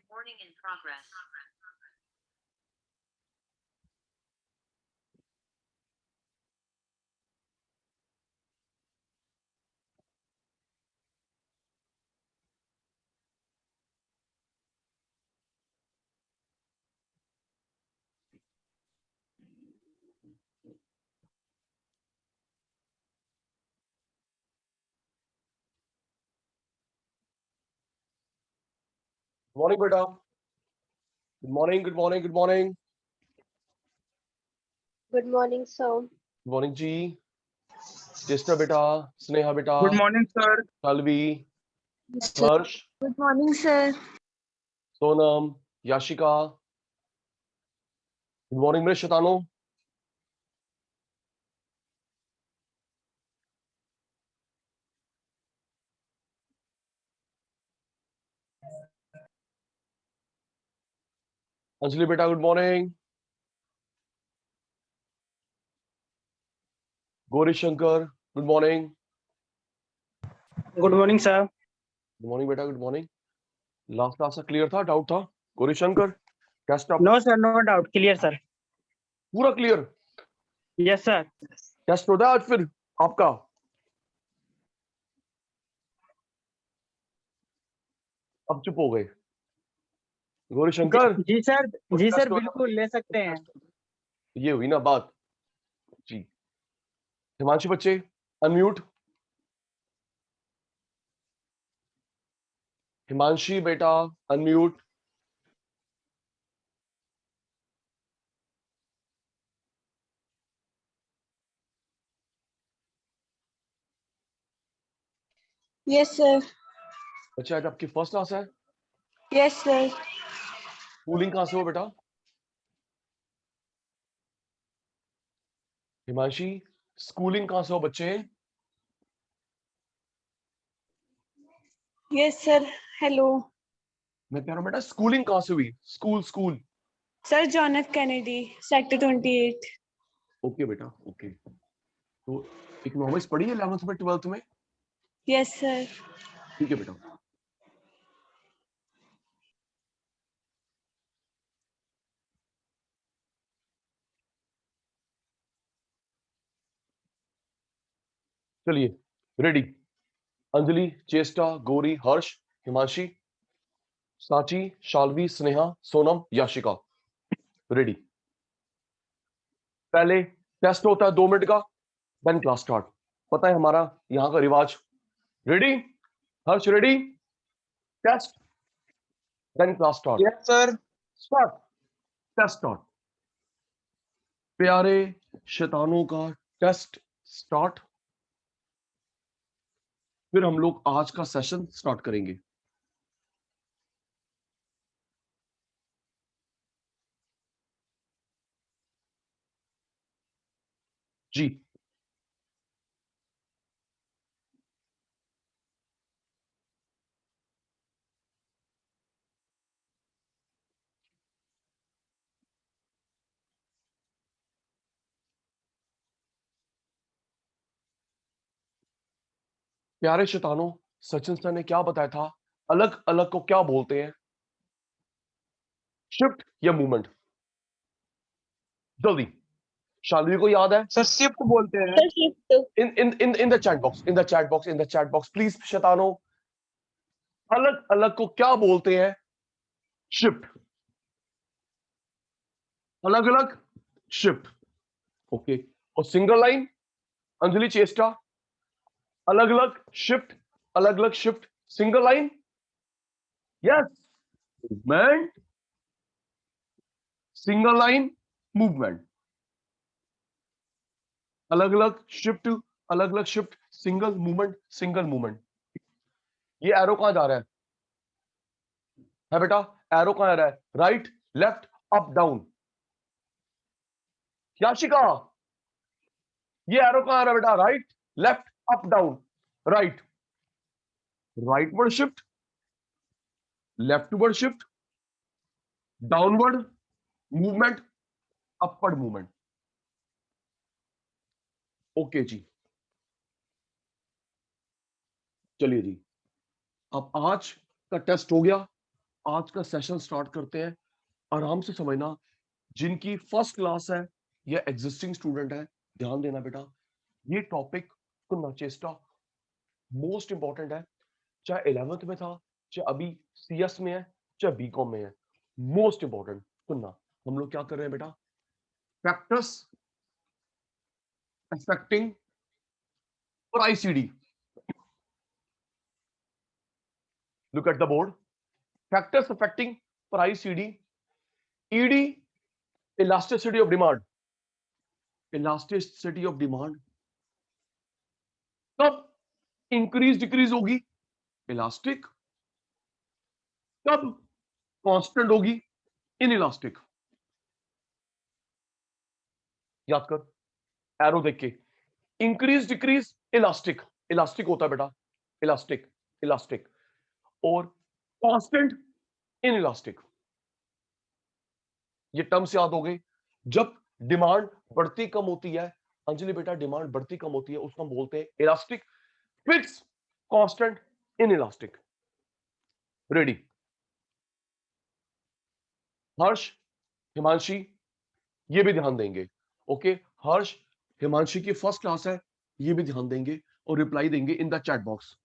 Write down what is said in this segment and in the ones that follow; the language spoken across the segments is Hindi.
Recording in progress. मॉर्निंग बेटा। Good morning, good morning, good morning. Good morning, sir. Good morning ji. Cheshta बेटा, स्नेहा बेटा, good morning sir. Shalvi, Harsh, Good morning, sir. Sonam, Yashika. Good morning मेरे शैतानों। अंजलि बेटा, good morning. Gauri Shankar, good morning. Good morning sir. Good morning बेटा, good morning. Last class clear था, डाउट था? Gauri Shankar, test up no sir, no doubt, clear sir. पूरा क्लियर। Yes sir. टेस्ट होता है आज फिर आपका? अब चुप हो गए गौरी शंकर। जी सर, जी टेस्ट सर, होता बिल्कुल ले सकते हैं। ये हुई ना बात जी। हिमांशु बच्चे अनम्यूट। हिमांशी बेटा अनम्यूट। Yes, sir. अच्छा आज आपकी फर्स्ट क्लास है। Yes, sir. स्कूलिंग कहाँ से हो बेटा? हिमांशी स्कूलिंग कहाँ से हो बच्चे? Yes, sir. Hello. मैं कह रहा हूँ बेटा स्कूलिंग कहाँ से हुई? School school. Sir John F. Kennedy, Sector 28. Okay बेटा ओके। तो इकोनॉमिक्स पढ़ी है 11th में 12th में? Yes, sir. ठीक है बेटा। चलिए रेडी। अंजलि, चेष्टा, गौरी, हर्ष, हिमांशी, साची, शाल्वी, स्नेहा, सोनम, याशिका। रेडी। पहले टेस्ट होता है 2 मिनट का, देन क्लास स्टार्ट। पता है हमारा यहाँ का रिवाज। Ready? Harsh ready? Test then class start. Yes sir. Start. Test start. प्यारे शैतानों का टेस्ट स्टार्ट। फिर हम लोग आज का सेशन स्टार्ट करेंगे। जी प्यारे शैतानों, सचिन सर ने क्या बताया था? अलग अलग को क्या बोलते हैं? शिफ्ट या मूवमेंट? जल्दी। शाल्वी को याद है? सर शिफ्ट बोलते हैं। Sir shift. In the chat box, in the chat box, in the chat box please. शैतानों, अलग अलग को क्या बोलते हैं? शिफ्ट। अलग अलग शिफ्ट। ओके। और सिंगल लाइन? अंजलि, चेष्टा, अलग अलग शिफ्ट, अलग अलग shift, single line. Yes, movement, single line, movement. अलग अलग शिफ्ट, अलग अलग shift, single movement, single movement. ये एरो कहां जा रहा है बेटा? एरो कहां जा रहा है? Right, left, up, down. Yashika, ये एरो कहां आ रहा है बेटा? Right, left, up, down. Right, rightward shift, leftward shift, downward movement, upward movement. Okay ji. चलिए जी, अब आज का टेस्ट हो गया। आज का सेशन स्टार्ट करते हैं। आराम से समझना, जिनकी फर्स्ट क्लास है या एग्जिस्टिंग स्टूडेंट है, ध्यान देना बेटा, ये टॉपिक सुनना चेष्टा मोस्ट इंपॉर्टेंट है। चाहे 11th में था, चाहे अभी CS में है, चाहे BCom में है, मोस्ट इंपॉर्टेंट सुनना। हम लोग क्या कर रहे हैं बेटा? फैक्टर्स अफेक्टिंग और ICD। Look at the board. Factors affecting पर ICD, ED, elasticity of demand. Elasticity of demand कब इंक्रीज डिक्रीज होगी? इलास्टिक। कब कांस्टेंट होगी? In elastic. याद कर, एरो देख के। इंक्रीज डिक्रीज इलास्टिक, इलास्टिक होता है बेटा, इलास्टिक इलास्टिक। और कांस्टेंट इन इलास्टिक। ये टर्म्स याद हो गए। जब डिमांड बढ़ती कम होती है, अंजलि बेटा, डिमांड बढ़ती कम होती है, उसको हम बोलते हैं elastic. Fix, constant, inelastic. Ready? Harsh, Himanshi, ये भी ध्यान देंगे। ओके, हर्ष, हिमांशी की फर्स्ट क्लास है, ये भी ध्यान देंगे और रिप्लाई देंगे इन the chat box.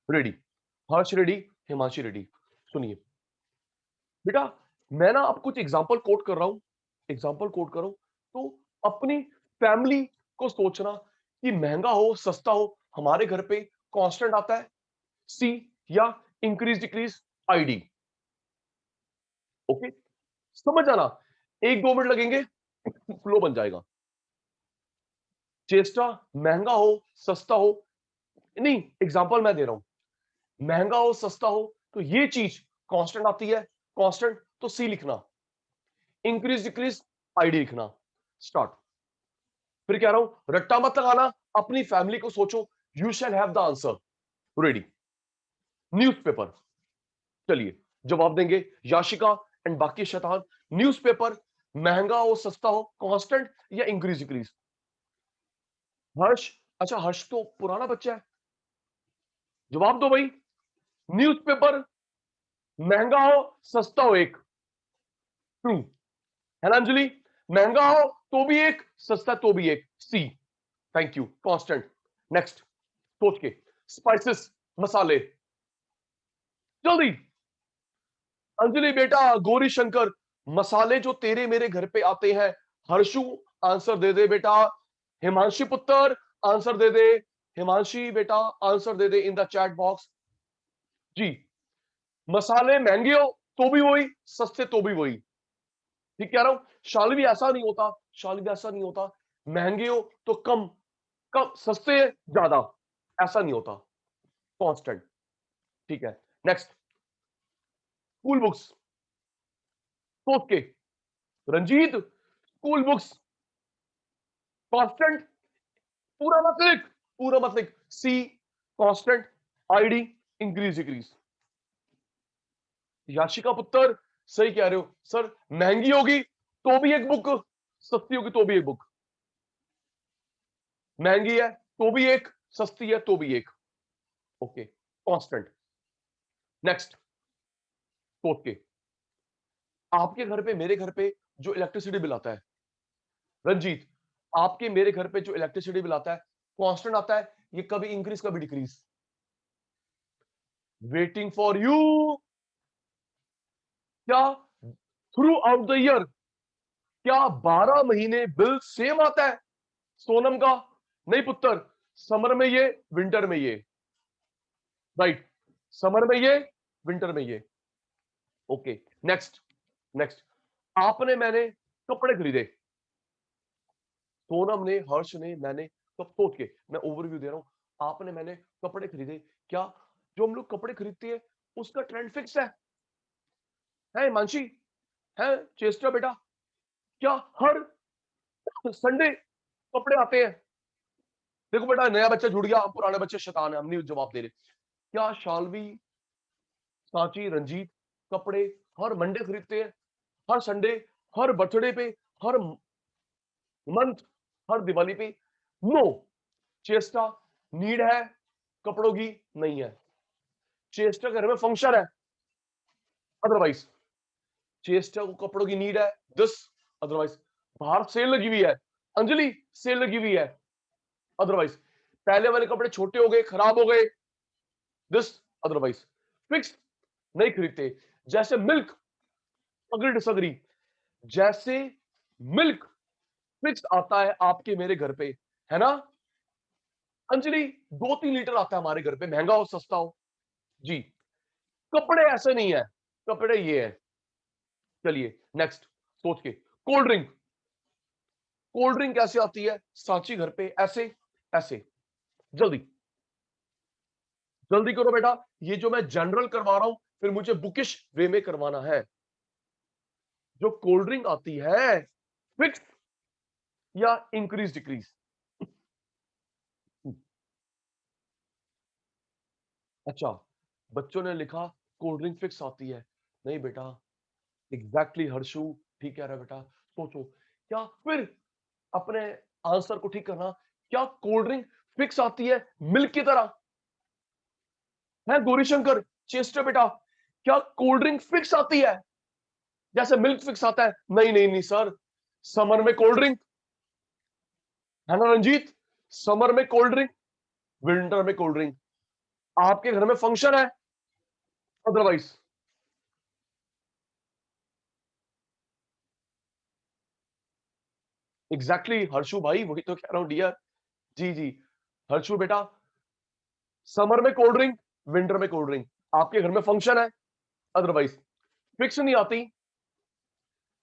Ready? Harsh ready, Himanshi ready. सुनिए बेटा, मैं ना अब कुछ एग्जांपल कोट कर रहा हूं, एग्जांपल कोट कर रहा हूं, तो अपनी फैमिली को सोचना कि महंगा हो सस्ता हो, हमारे घर पे कांस्टेंट आता है C या इंक्रीज डिक्रीज ID। ओके, समझ आना, 1-2 मिनट लगेंगे, फ्लो बन जाएगा। चेष्टा महंगा हो सस्ता हो, नहीं एग्जांपल मैं दे रहा हूं, महंगा हो सस्ता हो तो ये चीज कांस्टेंट आती है, कांस्टेंट तो C लिखना, इंक्रीज डिक्रीज ID लिखना। स्टार्ट। फिर कह रहा हूं रट्टा मत लगाना, अपनी फैमिली को सोचो, you shall have the answer. Ready? Newspaper. चलिए जवाब देंगे याशिका एंड बाकी शैतान। न्यूज़पेपर, महंगा हो सस्ता हो, कांस्टेंट या इंक्रीज डिक्रीज? हर्ष, अच्छा हर्ष तो पुराना बच्चा है, जवाब दो भाई। न्यूज़पेपर, महंगा हो सस्ता हो, एक ट्रू है ना अंजलि? महंगा हो तो भी एक, सस्ता तो भी एक, C। Thank you, constant. Next, सोच के। स्पाइसेस, मसाले, जल्दी। अंजलि बेटा, गौरी शंकर, मसाले जो तेरे मेरे घर पे आते हैं। हर्षु, आंसर दे दे बेटा। हिमांशी पुत्र, आंसर दे दे। हिमांशी बेटा, आंसर दे दे इन द चैट बॉक्स। जी, मसाले महंगे हो तो भी वही, सस्ते तो भी वही। ठीक कह रहा हूं? शालवी ऐसा नहीं होता, शालवी ऐसा नहीं होता, महंगे हो तो कम, कम सस्ते ज्यादा, ऐसा नहीं होता, कांस्टेंट। ठीक है, नेक्स्ट। स्कूल बुक्स, सोच के। रंजीत, स्कूल बुक्स, कांस्टेंट, पूरा मत लिख, पूरा मत लिख। C constant, ID increase decrease. Yashika पुत्र, सही कह रहे हो सर, महंगी होगी तो भी एक बुक, सस्ती होगी तो भी एक बुक। महंगी है तो भी एक, सस्ती है तो भी एक। Okay, constant. नेक्स्ट, सोच के। आपके घर पे मेरे घर पे जो इलेक्ट्रिसिटी बिल आता है, रंजीत, आपके मेरे घर पे जो इलेक्ट्रिसिटी बिल आता है, कांस्टेंट आता है, ये कभी इंक्रीज कभी डिक्रीज? Waiting for you. क्या थ्रू आउट द ईयर, क्या 12 महीने बिल सेम आता है सोनम का? नहीं पुत्र, समर में ये, विंटर में ये। राइट, समर में ये, विंटर में ये। Okay, next, next. आपने मैंने कपड़े खरीदे, सोनम ने, हर्ष ने, मैंने, सब सोच के मैं ओवरव्यू दे रहा हूं। आपने मैंने कपड़े खरीदे, क्या जो हम लोग कपड़े खरीदते हैं उसका ट्रेंड फिक्स है मानसी, है चेस्टा बेटा? क्या हर संडे कपड़े आते हैं? देखो बेटा, नया बच्चा जुड़ गया, हम पुराने बच्चे शैतान है, हम नहीं जवाब दे रहे। क्या शालवी, सांची, रंजीत कपड़े हर मंडे खरीदते हैं, हर संडे, हर बर्थडे पे, हर मंथ, हर दिवाली पे? नो। चेस्टा नीड है कपड़ों की, नहीं है। चेस्टा घर में फंक्शन है, अदरवाइज चेस्टा को कपड़ों की नीड है, दिस, अदरवाइज बाहर सेल लगी हुई है, अंजलि सेल लगी हुई है, अदरवाइज पहले वाले कपड़े छोटे हो गए, खराब हो गए, दिस, अदरवाइज फिक्स नहीं खरीदते। जैसे मिल्क, अग्री डिसअग्री, जैसे मिल्क फिक्स आता है आपके मेरे घर पे, है ना अंजलि, 2-3 लीटर आता है हमारे घर पे, महंगा हो सस्ता हो जी। कपड़े ऐसे नहीं है, कपड़े ये है। चलिए नेक्स्ट, सोच के, कोल्ड ड्रिंक, कोल्ड ड्रिंक कैसे आती है सांची घर पे, ऐसे ऐसे, जल्दी जल्दी करो बेटा, ये जो मैं जनरल करवा रहा हूं फिर मुझे बुकिश वे में करवाना है। जो कोल्ड ड्रिंक आती है फिक्स या इंक्रीज डिक्रीज? अच्छा, बच्चों ने लिखा कोल्ड ड्रिंक फिक्स आती है, नहीं बेटा, एग्जैक्टली हर्षु ठीक कह रहा है बेटा। सोचो, क्या फिर अपने आंसर को ठीक करना, क्या कोल्ड ड्रिंक फिक्स आती है मिल्क की तरह? है गौरीशंकर, चेस्टर बेटा, क्या कोल्ड ड्रिंक फिक्स आती है जैसे मिल्क फिक्स आता है? नहीं नहीं नहीं सर, समर में कोल्ड ड्रिंक, है ना रंजीत, समर में कोल्ड ड्रिंक, विंटर में कोल्ड ड्रिंक, आपके घर में फंक्शन है, अदरवाइज एग्जैक्टली हर्षु भाई, वही तो कह रहा हूं डियर। जी जी हर्षु बेटा, समर में कोल्ड ड्रिंक, विंटर में कोल्ड ड्रिंक, आपके घर में फंक्शन है, अदरवाइज फिक्स नहीं आती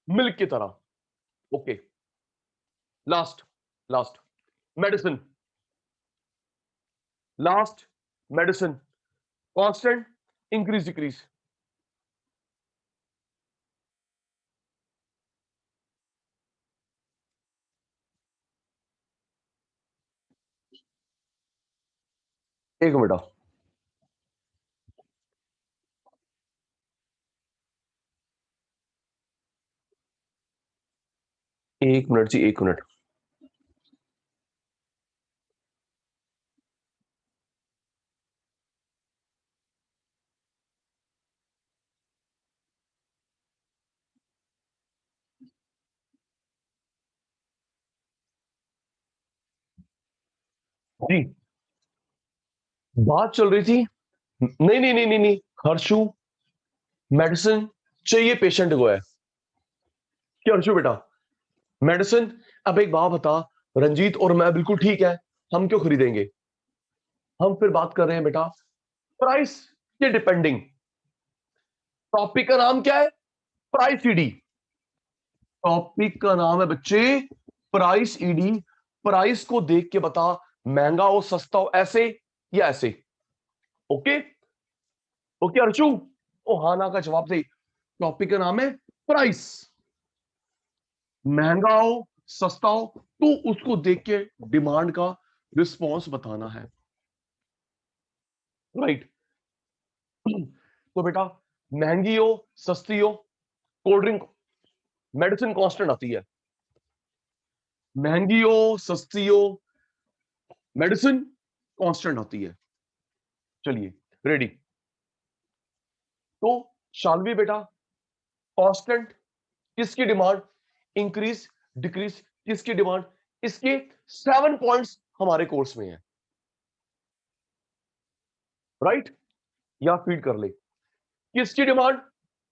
मिल्क की तरह। Okay, last, last medicine, last medicine, constant, increase decrease? एक मिनट, 1 मिनट जी, 1 मिनट। जी, बात चल रही थी, नहीं नहीं नहीं नहीं नहीं हर्षु, मेडिसिन चाहिए पेशेंट को है क्या हर्षु बेटा? मेडिसिन, अब एक बात बता, रंजीत और मैं बिल्कुल ठीक है, हम क्यों खरीदेंगे? हम फिर बात कर रहे हैं बेटा प्राइस के डिपेंडिंग। टॉपिक का नाम क्या है? Price ED. टॉपिक का नाम है बच्चे प्राइस ईडी। प्राइस को देख के बता महंगा हो सस्ता हो, ऐसे या ऐसे? ओके ओके अर्चू, ओ हाँ ना का जवाब दे। टॉपिक का नाम है प्राइस, महंगा हो सस्ता हो तो उसको देख के डिमांड का रिस्पॉन्स बताना है, राइट? तो बेटा महंगी हो सस्ती हो, कोल्ड ड्रिंक, मेडिसिन कांस्टेंट आती है, महंगी हो सस्ती हो मेडिसिन कांस्टेंट आती है। चलिए रेडी, तो शालवी बेटा, कांस्टेंट किसकी डिमांड, इंक्रीज डिक्रीज किसकी डिमांड? इसके 7 पॉइंट्स हमारे कोर्स में है, राइट? या फीड कर ले, किसकी डिमांड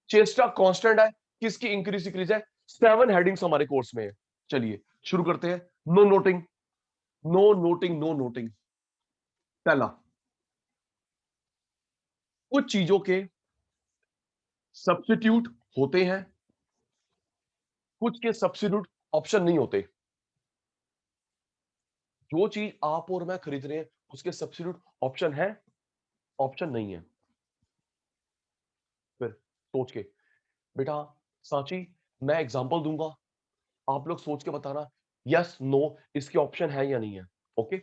चेस्टा कांस्टेंट है, किसकी इंक्रीज डिक्रीज है, 7 हेडिंग्स हमारे कोर्स में है। चलिए शुरू करते हैं। No noting, no noting, no noting. पहला, कुछ चीजों के सब्स्टिट्यूट होते हैं, कुछ के सब्स्टिट्यूट ऑप्शन नहीं होते। जो चीज आप और मैं खरीद रहे हैं उसके सब्स्टिट्यूट ऑप्शन है, ऑप्शन नहीं है। फिर सोच के बेटा, सांची मैं एग्जांपल दूंगा, आप लोग सोच के बताना यस नो इसके ऑप्शन है या नहीं है। ओके,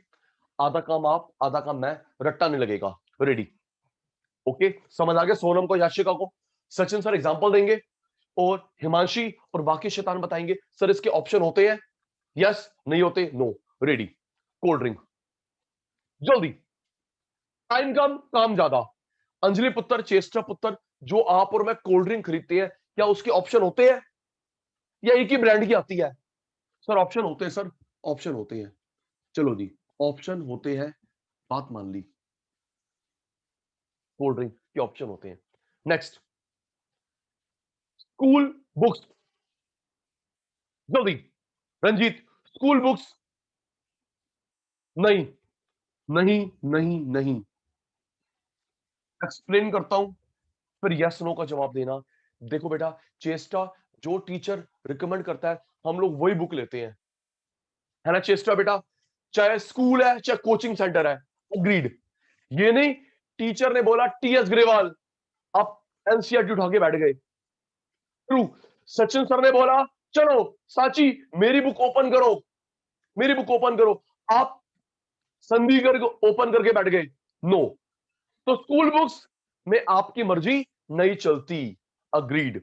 आधा काम आप आधा काम मैं, रट्टा नहीं लगेगा। रेडी? ओके, समझ आ गया सोनम को, याशिका को? सचिन सर एग्जांपल देंगे और हिमांशी और बाकी शैतान बताएंगे सर इसके ऑप्शन होते हैं, यस नहीं होते नो। रेडी? कोल्ड ड्रिंक, जल्दी, टाइम कम काम ज्यादा, अंजलि पुत्र, चेस्टा पुत्र, जो आप और मैं कोल्ड ड्रिंक खरीदते हैं, क्या उसके ऑप्शन होते हैं या एक ही ब्रांड की आती है? सर ऑप्शन होते हैं सर, ऑप्शन होते हैं। चलो जी, ऑप्शन होते हैं, बात मान ली, कोल्ड ड्रिंक के ऑप्शन होते हैं। नेक्स्ट, स्कूल बुक्स, जल्दी रंजीत, स्कूल बुक्स, नहीं नहीं नहीं नहीं, एक्सप्लेन करता हूं, फिर यस नो का जवाब देना। देखो बेटा, चेस्टा जो टीचर रिकमेंड करता है हम लोग वही बुक लेते हैं, है ना चेस्टा बेटा, चाहे स्कूल है चाहे कोचिंग सेंटर है, अग्रीड। ये नहीं टीचर ने बोला टीएस ग्रेवाल, आप एनसीईआरटी उठा के बैठ गए, ट्रू। सचिन सर ने बोला चलो साची मेरी बुक ओपन करो, मेरी बुक ओपन करो, आप संधिगढ़ को ओपन करके बैठ गए, नो। तो स्कूल बुक्स में आपकी मर्जी नहीं चलती, अग्रीड।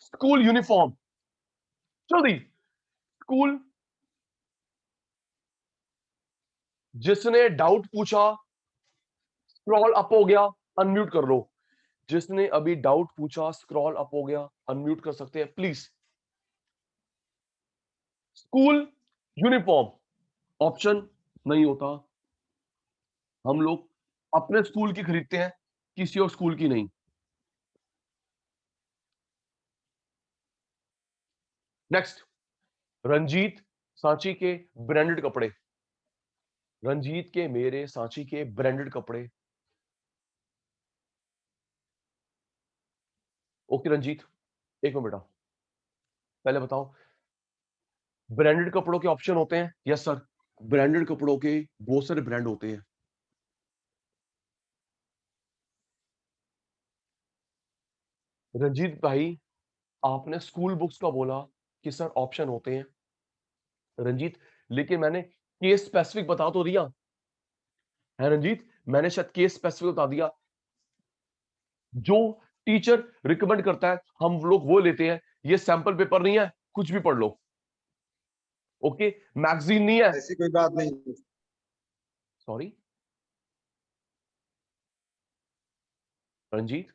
स्कूल यूनिफॉर्म, जल्दी, स्कूल, जिसने डाउट पूछा स्क्रॉल अप हो गया, अनम्यूट कर लो। जिसने अभी डाउट पूछा स्क्रॉल अप हो गया, अनम्यूट कर सकते हैं प्लीज। स्कूल यूनिफॉर्म ऑप्शन नहीं होता, हम लोग अपने स्कूल की खरीदते हैं, किसी और स्कूल की नहीं। नेक्स्ट, रंजीत सांची के ब्रांडेड कपड़े, रंजीत के मेरे सांची के ब्रांडेड कपड़े। ओके रंजीत, एक मिनट बेटा, पहले बताओ ब्रांडेड कपड़ों के ऑप्शन होते हैं? यस सर, ब्रांडेड कपड़ों के बहुत सारे ब्रांड होते हैं। रंजीत भाई, आपने स्कूल बुक्स का बोला कि सर ऑप्शन होते हैं, रंजीत लेकिन मैंने केस स्पेसिफिक बता तो दिया है रंजीत, मैंने शायद केस स्पेसिफिक बता दिया। जो टीचर रिकमेंड करता है हम लोग वो लेते हैं, ये सैंपल पेपर नहीं है, कुछ भी पढ़ लो, ओके, मैगजीन नहीं है, ऐसी कोई बात नहीं। सॉरी रंजीत,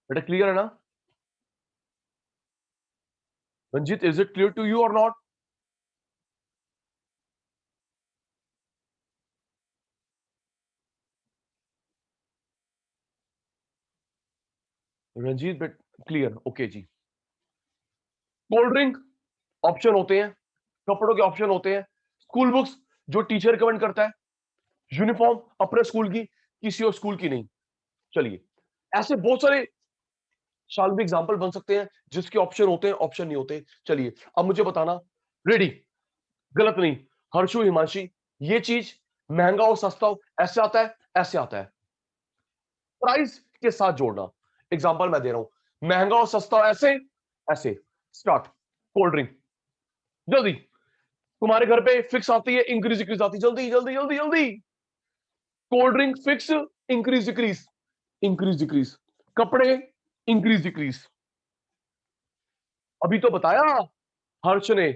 बेटा क्लियर है ना Ranjeet, is it clear to you और नॉट? रंजीत बेट clear, okay ji. Cold drink option होते हैं, कपड़ों के ऑप्शन होते हैं, स्कूल बुक्स जो टीचर रिकमेंड करता है, यूनिफॉर्म अपने स्कूल की, किसी और स्कूल की नहीं। चलिए, ऐसे बहुत सारे शाल भी एग्जांपल बन सकते हैं जिसके ऑप्शन होते हैं, ऑप्शन नहीं होते। चलिए अब मुझे बताना, रेडी, गलत नहीं, हर्षु हिमांशी, ये चीज महंगा और सस्ता हो ऐसे आता है, ऐसे आता है, प्राइस के साथ जोड़ना। एग्जांपल मैं दे रहा हूं, महंगा और सस्ता हो ऐसे, ऐसे, स्टार्ट, कोल्ड ड्रिंक, जल्दी, तुम्हारे घर पे फिक्स आती है, इंक्रीज डिक्रीज आती है, जल्दी जल्दी जल्दी जल्दी, cold drink fix, increase decrease, increase decrease, कपड़े इंक्रीज डिक्रीज, अभी तो बताया हर्ष ने,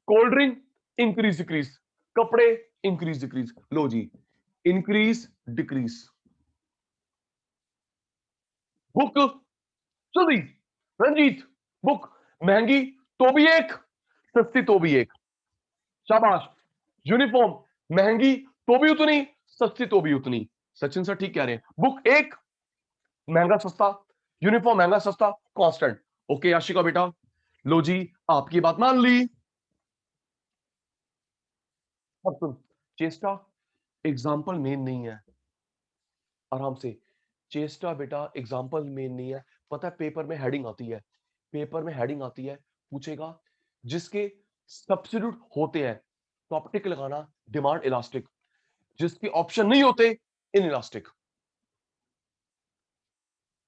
कोल्ड ड्रिंक इंक्रीज डिक्रीज, कपड़े इंक्रीज डिक्रीज, लो जी, इंक्रीज डिक्रीज, बुक, जल्दी रंजीत, बुक महंगी तो भी एक, सस्ती तो भी एक, शाबाश। यूनिफॉर्म महंगी तो भी उतनी, सस्ती तो भी उतनी, सचिन सर ठीक कह रहे हैं, बुक एक, महंगा सस्ता, यूनिफॉर्म महंगा सस्ता, कांस्टेंट। ओके आशिका बेटा, लो जी आपकी बात मान ली। अब सुन, चेष्टा एग्जाम्पल मेन नहीं है, आराम से, चेष्टा बेटा एग्जाम्पल मेन नहीं है। पता है पेपर में हेडिंग आती है, पेपर में हेडिंग आती है, पूछेगा जिसके सब्स्टिट्यूट होते हैं तो आप टिक लगाना, डिमांड इलास्टिक, जिसके ऑप्शन नहीं होते in elastic.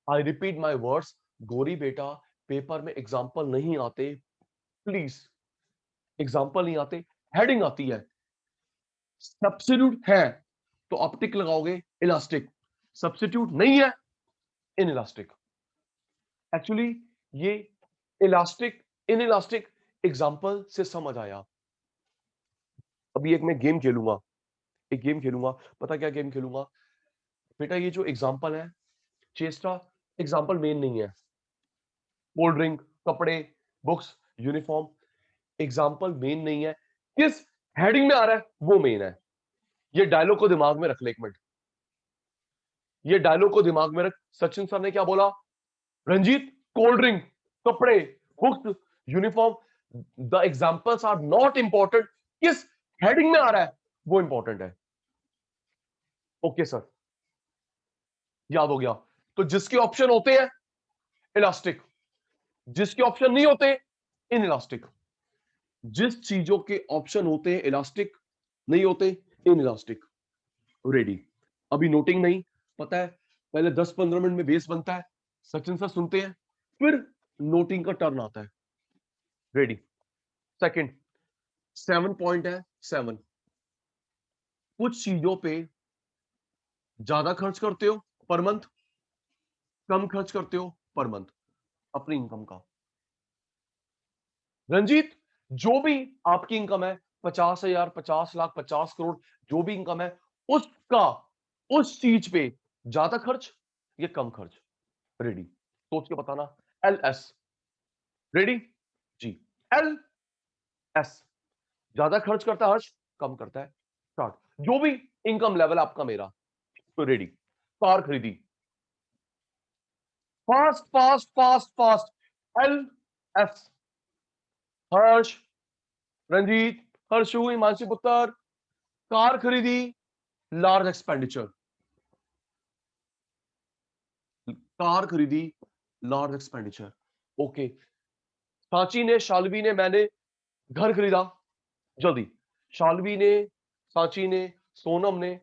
I repeat my words, गोरी बेटा पेपर में एग्जाम्पल नहीं आते, प्लीज, एग्जाम्पल नहीं आते, हेडिंग आती है, सब्स्टिट्यूट है तो आप टिक लगाओगे इलास्टिक, सब्स्टिट्यूट नहीं है इन इलास्टिक। एक्चुअली ये इलास्टिक इन इलास्टिक एग्जाम्पल से समझ आया। अभी एक मैं गेम खेलूंगा, एक गेम खेलूंगा। पता क्या गेम खेलूंगा बेटा? ये जो एग्जाम्पल है चेस्टा, एग्जाम्पल मेन नहीं है। कोल्ड ड्रिंक, कपड़े, बुक्स, यूनिफॉर्म, एग्जाम्पल मेन नहीं है। किस हेडिंग में आ रहा है वो मेन है। ये डायलॉग को दिमाग में रख ले एक मिनट। ये डायलॉग को दिमाग में रख। सचिन सर ने क्या बोला? रंजीत, कोल्ड ड्रिंक, कपड़े, books, uniform, the examples are not important. किस हेडिंग में आ रहा है वो इंपॉर्टेंट है। ओके सर, याद हो गया। तो जिसके ऑप्शन होते हैं इलास्टिक, जिसके ऑप्शन नहीं होते इन इलास्टिक। जिस चीजों के ऑप्शन होते हैं इलास्टिक, नहीं होते इन इलास्टिक। रेडी? अभी नोटिंग नहीं, पता है पहले 10-15 मिनट में बेस बनता है, सचिन सर सुनते हैं, फिर नोटिंग का टर्न आता है। रेडी? सेकंड 7 पॉइंट है। 7, कुछ चीजों पे ज्यादा खर्च करते हो पर मंथ, कम खर्च करते हो पर मंथ अपनी इनकम का। रंजीत, जो भी आपकी इनकम है, 50,000, 50 लाख, 50 करोड़, जो भी इनकम है उसका उस चीज पे ज्यादा खर्च या कम खर्च? रेडी? सोच के बताना। LS। रेडी? जी। LS, ज्यादा खर्च करता है हर्ष, कम करता है स्टार्ट। जो भी इनकम लेवल आपका मेरा, तो रेडी? कार खरीदी, fast fast fast fast. LS। हर्ष, रंजीत, हर्षु, हिमांशु पुत्र, कार खरीदी, लार्ज एक्सपेंडिचर। कार खरीदी, लार्ज एक्सपेंडिचर। ओके। सांची ने, शालवी ने, मैंने घर खरीदा। जल्दी। शालवी ने, सांची ने, सोनम ने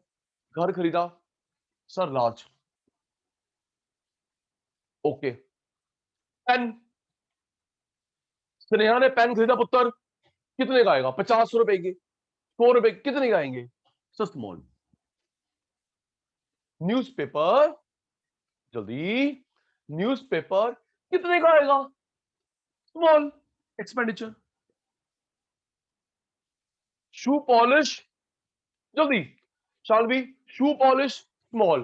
घर खरीदा sir, large. Okay. Pen, Sneha ने पेन खरीदा पुत्र, कितने का आएगा? 50 रुपए के, 100 रुपए, कितने का आएंगे सर? स्मॉल। न्यूज़पेपर, जल्दी, न्यूज़पेपर कितने का आएगा? Small expenditure. शू पॉलिश, जल्दी शालवी, शू पॉलिश स्मॉल।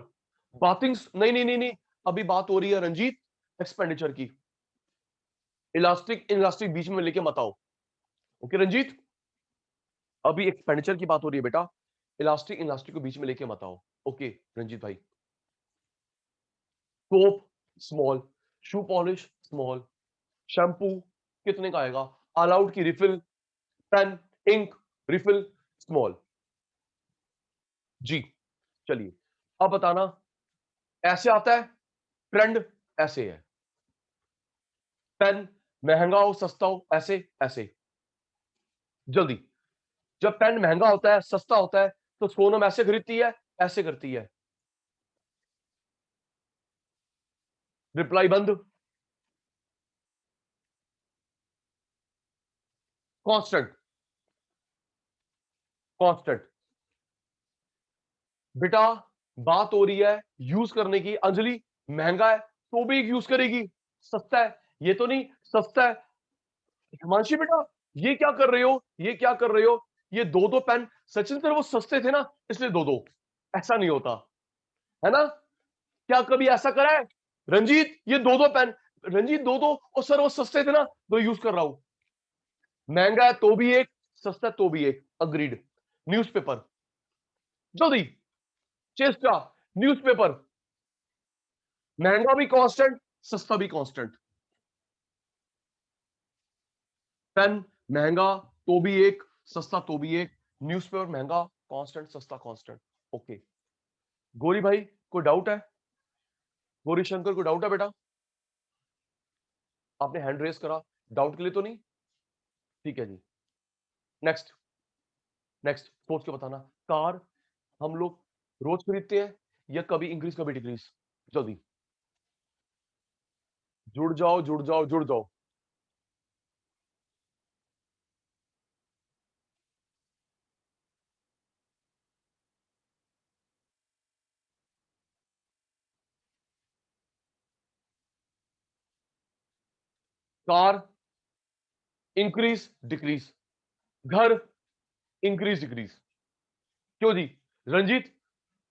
बाथिंग, नहीं नहीं नहीं नहीं, अभी बात हो रही है रंजीत एक्सपेंडिचर की। इलास्टिक इलास्टिक बीच में लेके मत आओ। ओके रंजीत, अभी एक्सपेंडिचर की बात हो रही है बेटा, इलास्टिक इलास्टिक को बीच में लेके मत आओ। ओके रंजीत भाई। Soap small, shoe polish small, shampoo कितने का आएगा? ऑल आउट की refill, pen, ink, refill small. जी चलिए, अब बताना। ऐसे आता है ट्रेंड, ऐसे है। पेन महंगा हो सस्ता हो, ऐसे ऐसे। जल्दी, जब पेन महंगा होता है सस्ता होता है तो सोनम ऐसे खरीदती है, ऐसे करती है। रिप्लाई बंद। Constant, constant. बेटा बात हो रही है यूज करने की। अंजलि, महंगा है तो भी यूज करेगी, सस्ता है ये तो नहीं सस्ता है। हिमांशी बेटा, ये क्या कर रहे हो? ये क्या कर रहे हो? ये दो दो पेन, सचिन सर वो सस्ते थे ना इसलिए दो दो। ऐसा नहीं होता है ना? क्या कभी ऐसा करा है? रंजीत, ये दो दो पेन, रंजीत दो दो, और सर वो सस्ते थे ना तो यूज कर रहा हूं। महंगा है तो भी एक, सस्ता है तो भी एक। अग्रीड। न्यूज़पेपर, जल्दी, चेस्टा, न्यूज़पेपर, महंगा भी कांस्टेंट, सस्ता भी कांस्टेंट। पेन महंगा तो भी एक, सस्ता तो भी एक। न्यूज़पेपर महंगा, कांस्टेंट, सस्ता कांस्टेंट। ओके। गौरी भाई, कोई डाउट है? गौरी शंकर, कोई डाउट है बेटा? आपने हैंड रेस करा, डाउट के लिए तो नहीं? ठीक है जी। नेक्स्ट, नेक्स्ट सोच के बताना। कार हम लोग रोज खरीदते हैं या कभी इंक्रीज कभी डिक्रीज? जल्दी, जुड़ जाओ जुड़ जाओ जुड़ जाओ। कार इंक्रीज डिक्रीज, घर इंक्रीज डिक्रीज। क्यों जी? रंजीत,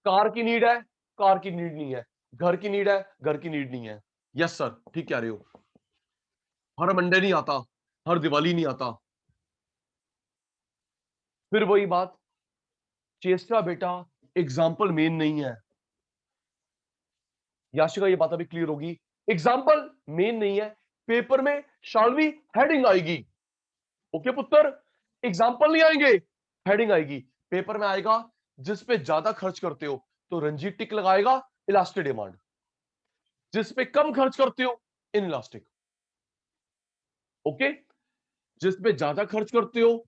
कार की नीड है, कार की नीड नहीं है। घर की नीड है, घर की नीड नहीं है। यस सर, ठीक कह रहे हो। हर मंडे नहीं आता, हर दिवाली नहीं आता। फिर वही बात, चेष्टा बेटा एग्जाम्पल मेन नहीं है। याशिका ये बात अभी क्लियर होगी, एग्जाम्पल मेन नहीं है। पेपर में शालवी हेडिंग आएगी। ओके पुत्र, एग्जाम्पल नहीं आएंगे, हेडिंग आएगी। पेपर में आएगा जिस पे ज्यादा खर्च करते हो तो रंजीत टिक लगाएगा, इलास्टिक डिमांड। जिस पे कम खर्च करते हो, इन इलास्टिक। ओके, जिस पे ज्यादा खर्च करते हो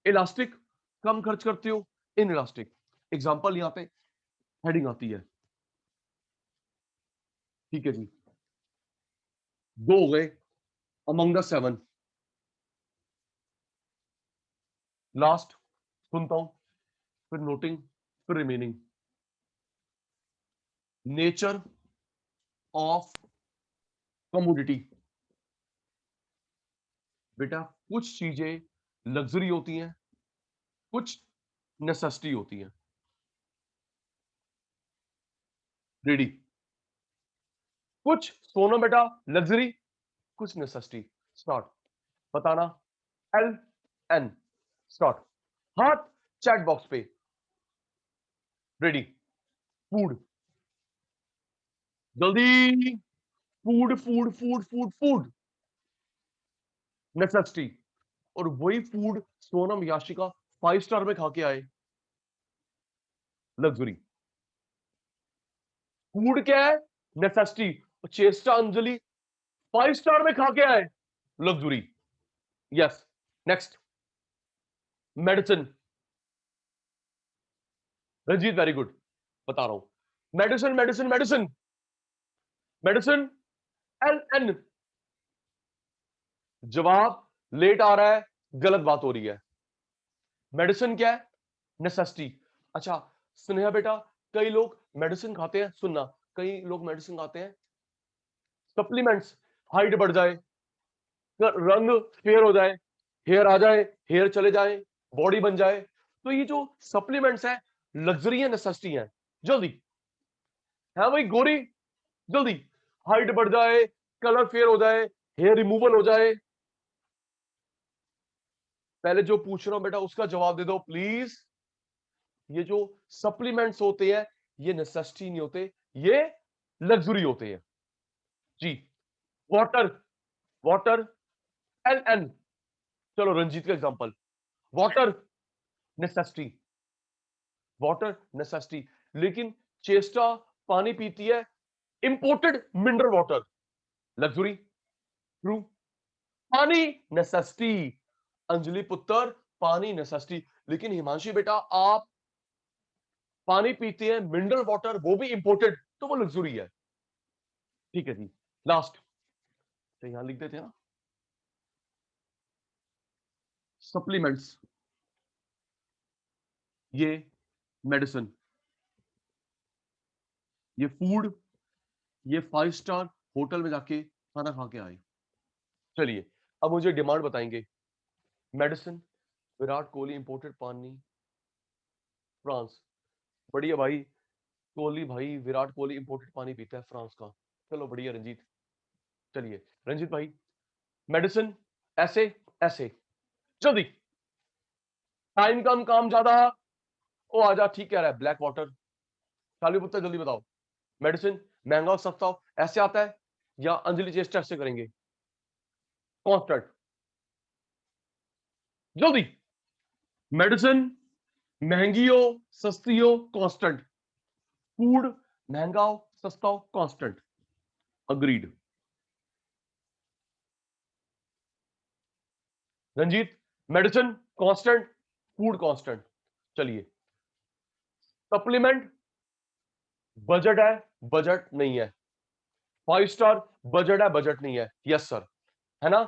इलास्टिक, कम खर्च करते हो इन इलास्टिक। एग्जाम्पल यहां पे हेडिंग आती है। ठीक है जी, दो हो गए अमंग द 7। लास्ट सुनता हूं, फिर नोटिंग, फिर रिमेनिंग। Nature of commodity. बेटा कुछ चीजें लग्जरी होती हैं, कुछ नेसेसिटी होती हैं। रेडी? कुछ सोना बेटा लग्जरी, कुछ नेसेसिटी। स्टार्ट, बताना। L N, start. हाथ चैट बॉक्स पे। रेडी? फूड, जल्दी। Food food food food food, necessity. और वही फूड सोनम याशिका 5 स्टार में खा के आए, लग्जरी। फूड क्या है? नेसेसिटी। चेष्टा अंजलि 5 स्टार में खा के आए, luxury. Yes, next. Medicine, Ranjit very good, बता रहा हूं। Medicine medicine medicine medicine, L N. जवाब लेट आ रहा है, गलत बात हो रही है। मेडिसिन क्या है? नेसेसिटी। अच्छा स्नेहा बेटा, कई लोग मेडिसिन खाते हैं, सुनना, कई लोग मेडिसिन खाते हैं सप्लीमेंट्स, हाइट बढ़ जाए, रंग फेयर हो जाए, हेयर आ जाए, हेयर चले जाए, बॉडी बन जाए। तो ये जो सप्लीमेंट्स है, लग्जरी है, नेसेसिटी है? जल्दी है भाई गोरी, जल्दी। हाइट बढ़ जाए, कलर फेयर हो जाए, हेयर रिमूवल हो जाए। पहले जो पूछ रहा हूं बेटा उसका जवाब दे दो प्लीज। ये जो सप्लीमेंट्स होते हैं ये नेसेसिटी नहीं होते, ये लग्जरी होते हैं जी। Water, water, L N. चलो रंजीत का example, water necessity, water necessity. लेकिन चेस्टा पानी पीती है, imported mineral water, luxury. True? पानी नेसेसिटी, अंजलि पुत्र पानी नेसेसिटी। लेकिन हिमांशी बेटा आप पानी पीते हैं मिनरल वाटर, वो भी इंपोर्टेड, तो वो लग्जरी है। ठीक है जी, लास्ट। तो यहां लिख देते हैं ना, सप्लीमेंट्स, ये मेडिसिन, ये फूड, ये 5 स्टार होटल में जाके खाना खा के आए। चलिए अब मुझे डिमांड बताएंगे। मेडिसिन, विराट कोहली इंपोर्टेड पानी, फ्रांस। बढ़िया भाई, कोहली भाई, विराट कोहली इंपोर्टेड पानी पीता है फ्रांस का। चलो बढ़िया रंजीत। चलिए रंजीत भाई, मेडिसिन, ऐसे ऐसे, जल्दी। टाइम कम काम ज्यादा, ओ आजा, ठीक कह रहा है, ब्लैक वाटर। काली पुत्र जल्दी बताओ। मेडिसिन महंगा और सस्ता हो, ऐसे आता है या अंजलि चेष्टा ऐसे करेंगे? कांस्टेंट, जल्दी। मेडिसिन महंगी हो, सस्ती हो, कांस्टेंट। फूड महंगा हो, सस्ता हो, constant. Agreed. Ranjit, medicine constant, food constant. चलिए सप्लीमेंट, बजट है, बजट नहीं है। 5 स्टार, बजट है, बजट नहीं है। यस सर, है ना?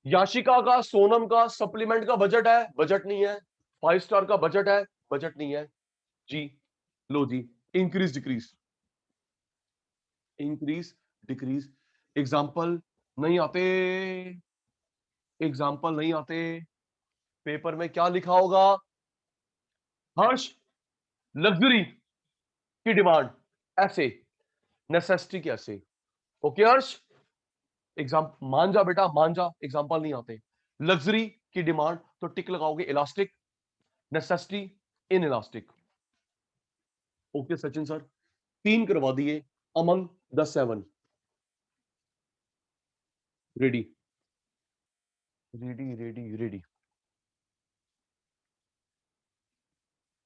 याशिका का, सोनम का सप्लीमेंट का बजट है, बजट नहीं है। 5 स्टार का बजट है, बजट नहीं है जी। लो जी, increase decrease, increase decrease. Example नहीं आते, एग्जाम्पल नहीं आते। पेपर में क्या लिखा होगा? हर्ष, लग्जरी की डिमांड ऐसे, नेसेसिटी की ऐसे। ओके हर्ष, एग्जाम मान जा बेटा, मान जा, एग्जाम्पल नहीं आते। लग्जरी की डिमांड तो टिक लगाओगे elastic, necessity inelastic. Okay Sachin sir, 3 करवा दिए among the 7। Ready ready ready ready.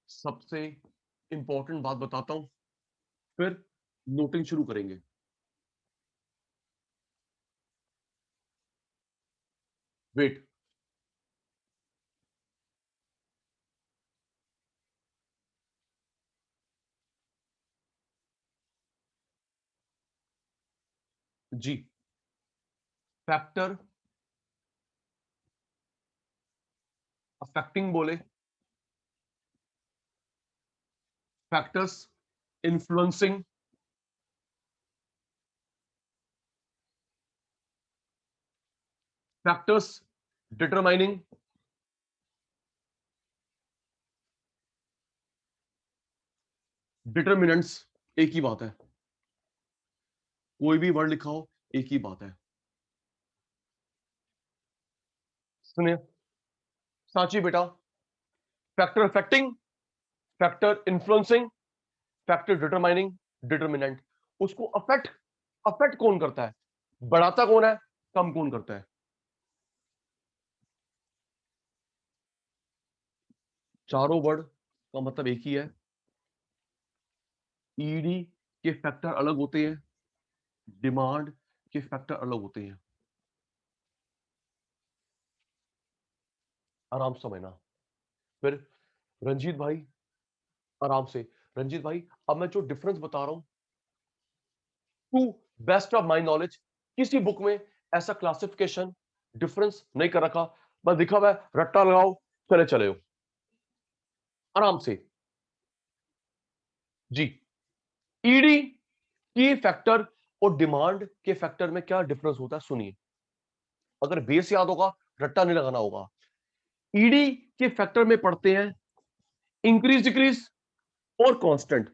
सबसे इंपॉर्टेंट बात बताता हूं, फिर नोटिंग शुरू करेंगे। वेट, जी, फैक्टर अफेक्टिंग बोले, factors influencing, factors determining, determinants. एक ही बात है, कोई भी वर्ड लिखा हो एक ही बात है। सुनिए सांची बेटा, factor affecting, factor influencing, factor determining, determinant. उसको अफेक्ट, अफेक्ट कौन करता है, बढ़ाता कौन है, कम कौन करता है। चारों वर्ड का मतलब एक ही है। ईडी के फैक्टर अलग होते हैं, डिमांड के फैक्टर अलग होते हैं। आराम से समझना। फिर रंजीत भाई, आराम से रंजीत भाई, अब मैं जो डिफरेंस बता रहा हूं, to best of my knowledge किसी बुक में ऐसा क्लासिफिकेशन डिफरेंस नहीं कर रखा, बस लिखा हुआ है रट्टा लगाओ चले चले हो। आराम से जी। ईडी की फैक्टर और डिमांड के फैक्टर में क्या डिफरेंस होता है सुनिए, अगर बेस याद होगा रट्टा नहीं लगाना होगा। ईडी के फैक्टर में पढ़ते हैं इंक्रीज डिक्रीज और कांस्टेंट।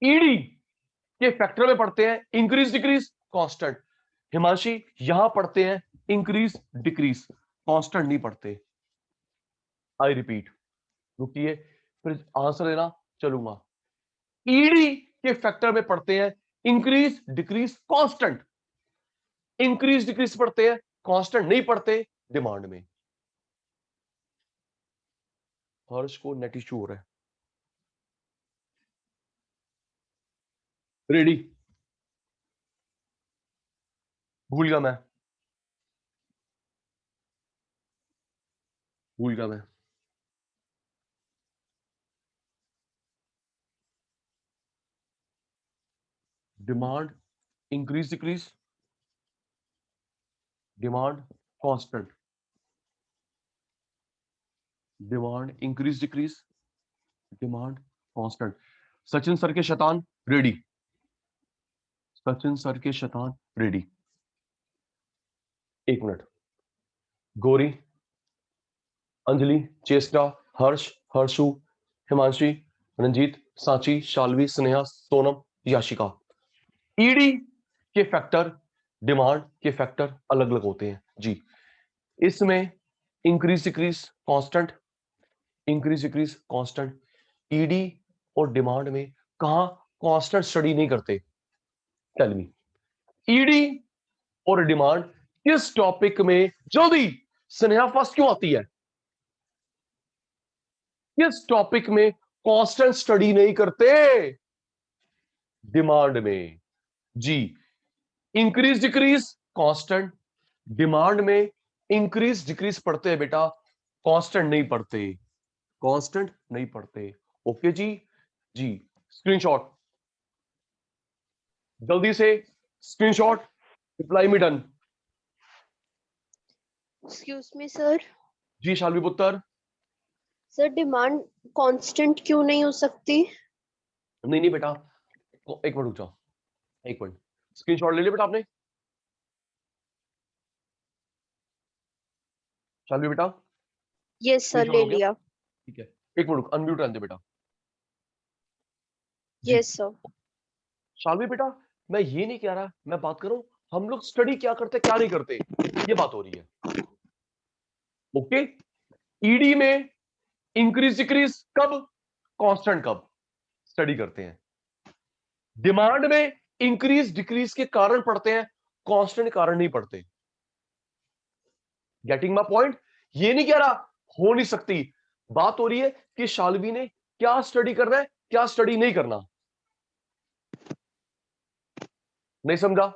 ईडी के फैक्टर में पढ़ते हैं इंक्रीज डिक्रीज कांस्टेंट। हिमांशी यहां पढ़ते हैं इंक्रीज डिक्रीज, कांस्टेंट नहीं पढ़ते। आई रिपीट, रुकिए फिर आंसर देना चलूंगा। ईडी के फैक्टर में पढ़ते हैं increase decrease constant, increase decrease पढ़ते हैं, कांस्टेंट नहीं पढ़ते डिमांड में। हर्ष को नेट इशू हो रहा है। रेडी, भूल गया मैं, भूल गया मैं। Demand increase decrease, demand constant, demand increase decrease, demand constant. Sachin sir के शैतान रेडी, सचिन सर के शैतान रेडी। 1 मिनट। गौरी, अंजलि, चेस्टा, हर्ष, हर्षु, हिमांशी, रंजीत, सांची, शालवी, स्नेहा, सोनम, याशिका। ईडी के फैक्टर, डिमांड के फैक्टर अलग अलग होते हैं जी। इसमें increase decrease constant, increase decrease constant. ED और डिमांड में कहां कांस्टेंट स्टडी नहीं करते, टेल मी। ईडी और डिमांड किस टॉपिक में, जल्दी, स्नेहा फर्स्ट क्यों आती है, किस टॉपिक में कांस्टेंट स्टडी नहीं करते, डिमांड में जी। इंक्रीज डिक्रीज कांस्टेंट, डिमांड में इंक्रीज डिक्रीज पढ़ते हैं बेटा, कांस्टेंट नहीं पढ़ते, कांस्टेंट नहीं पढ़ते। ओके जी, जी स्क्रीनशॉट जल्दी से, screenshot, reply me done. Excuse me sir, जी शालवी पुत्र। सर डिमांड कांस्टेंट क्यों नहीं हो सकती? नहीं नहीं बेटा, एक मिनट रुक जाओ, एक मिनट। स्क्रीनशॉट ले लिया बेटा आपने, शालवी बेटा? यस सर, Screenshot ले हो गया? लिया। ठीक है, एक मिनट अनम्यूट रहने दे बेटा। जी यस सर। शालवी बेटा, मैं ये नहीं कह रहा, मैं बात करूं हम लोग स्टडी क्या करते क्या नहीं करते, ये बात हो रही है। ओके, ईडी में इंक्रीज डिक्रीज कब, कांस्टेंट कब स्टडी करते हैं। डिमांड में इंक्रीज डिक्रीज के कारण पढ़ते हैं, कांस्टेंट कारण नहीं पढ़ते। Getting my point? ये नहीं कह रहा हो नहीं सकती, बात हो रही है कि शालवी ने क्या स्टडी करना है, क्या स्टडी नहीं करना। नहीं समझा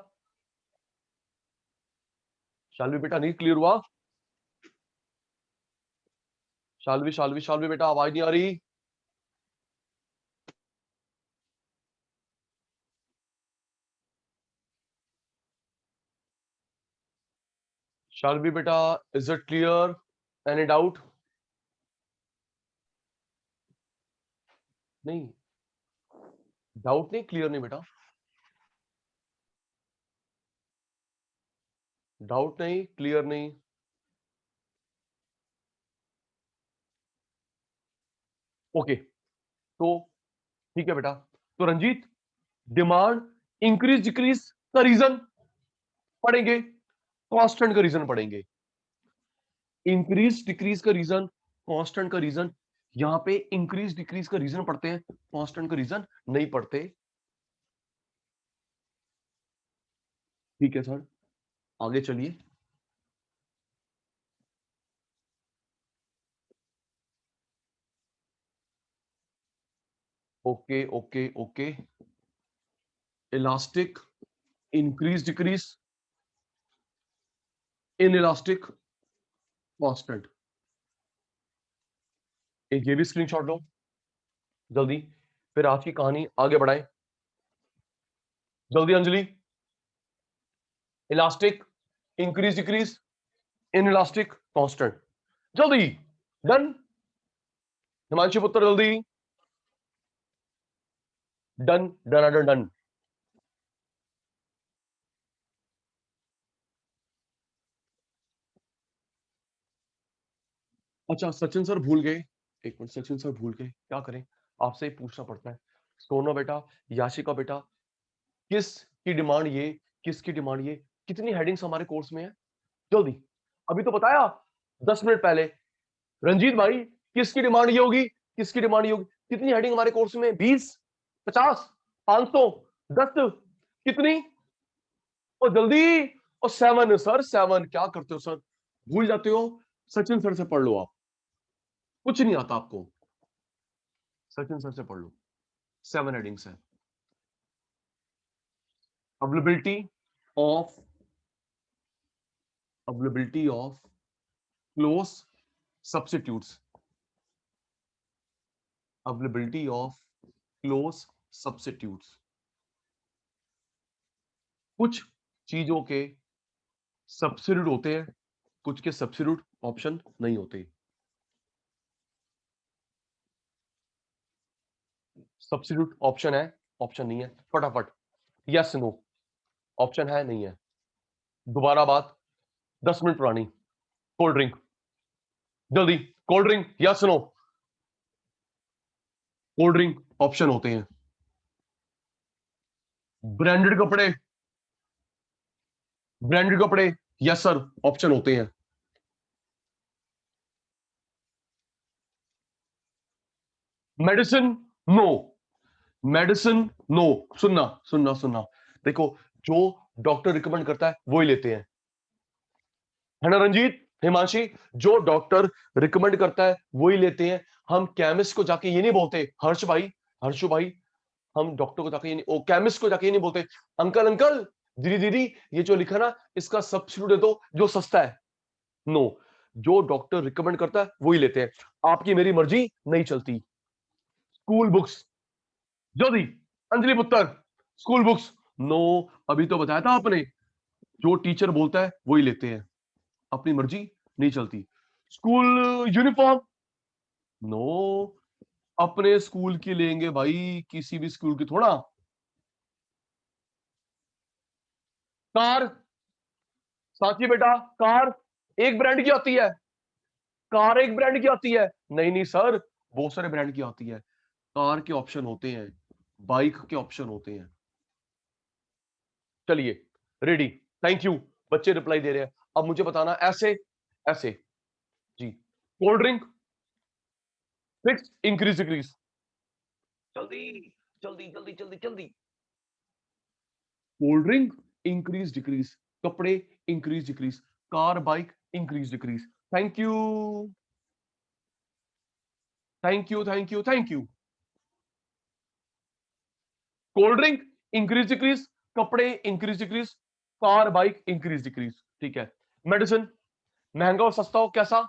शालवी बेटा? नहीं क्लियर हुआ? शालवी शालवी शालवी बेटा, आवाज नहीं आ रही? शालवी बेटा, is it clear? Any doubt? नहीं, डाउट नहीं, क्लियर नहीं बेटा, डाउट नहीं, क्लियर नहीं। ओके, तो ठीक है बेटा। तो रंजीत, डिमांड इंक्रीज डिक्रीज का रीजन पढ़ेंगे, कांस्टेंट का रीजन पढ़ेंगे। इंक्रीज डिक्रीज का रीजन, कांस्टेंट का रीजन। यहां पे इंक्रीज डिक्रीज का रीजन पढ़ते हैं, कांस्टेंट का रीजन नहीं पढ़ते। ठीक है सर, आगे चलिए। Okay okay okay, elastic increase decrease, in elastic constant. एक ये भी स्क्रीनशॉट लो जल्दी, फिर आज की कहानी आगे बढ़ाएं जल्दी। Anjali, elastic increase decrease, in elastic constant, जल्दी। डन? हिमांशु पुत्र जल्दी। Done done done done. अच्छा सचिन सर भूल गए, एक मिनट, सचिन सर भूल गए, क्या करें, आपसे ही पूछना पड़ता है। सोना बेटा, याशिका बेटा, किस की डिमांड ये, किसकी डिमांड ये, कितनी हेडिंग्स हमारे कोर्स में है, जल्दी। अभी तो बताया 10 मिनट पहले। रंजीत भाई, किसकी डिमांड ये होगी, किसकी डिमांड ये होगी, कितनी हेडिंग हमारे कोर्स में? 20, 50, 500, 10, कितनी? और जल्दी। और 7 सर, 7 क्या करते हो सर, भूल जाते हो? सचिन सर से पढ़ लो आप, कुछ नहीं आता आपको, सचिन सर से पढ़ लो, 7 हेडिंग्स है। Availability of, availability of close substitutes, availability of close substitutes. कुछ चीजों के सब्स्टिट्यूट होते हैं, कुछ के सब्स्टिट्यूट ऑप्शन नहीं होते। सब्स्टिट्यूट ऑप्शन है, ऑप्शन नहीं है, फटाफट यस नो, ऑप्शन है नहीं है। दोबारा बात 10 मिनट पुरानी, कोल्ड ड्रिंक, जल्दी, cold drink yes no. Cold drink option होते हैं। ब्रांडेड कपड़े, ब्रांडेड कपड़े यस सर, ऑप्शन होते हैं। Medicine no, medicine no. सुनना सुनना सुनना, देखो जो डॉक्टर रिकमेंड करता है वो ही लेते हैं, है ना रंजीत, हिमांशी? जो डॉक्टर रिकमेंड करता है वो ही लेते हैं। हम केमिस्ट को जाके ये नहीं बोलते, हर्ष भाई, हर्षु भाई, हम डॉक्टर को जाके ये नहीं, ओ केमिस्ट को जाके ये नहीं बोलते, अंकल अंकल, दीदी दीदी, ये जो लिखा ना इसका सब्स्टिट्यूट दे दो जो सस्ता है। नो, जो डॉक्टर रिकमेंड करता है वो ही लेते हैं, आपकी मेरी मर्जी नहीं चलती। स्कूल बुक्स, जल्दी, अंजलि पुत्र, स्कूल बुक्स नो, अभी तो बताया था आपने, जो टीचर बोलता है वही लेते हैं, अपनी मर्जी नहीं चलती। स्कूल यूनिफॉर्म नो, अपने स्कूल की लेंगे भाई, किसी भी स्कूल की थोड़ा। कार, साथी बेटा, कार एक ब्रांड की होती है, कार एक ब्रांड की आती है? नहीं नहीं सर, बहुत सारे ब्रांड की आती है। कार के ऑप्शन होते हैं, बाइक के ऑप्शन होते हैं। चलिए रेडी, थैंक यू, बच्चे रिप्लाई दे रहे हैं। अब मुझे बताना ऐसे ऐसे जी। Cold drink fix increase decrease, जल्दी जल्दी जल्दी जल्दी जल्दी। कोल्ड ड्रिंक इंक्रीज डिक्रीज, कपड़े increase decrease, car bike increase decrease. Thank you thank you thank you thank you. Cold drink increase decrease, कपड़े increase decrease, car bike increase decrease. ठीक है। मेडिसिन महंगा और सस्ता हो कैसा?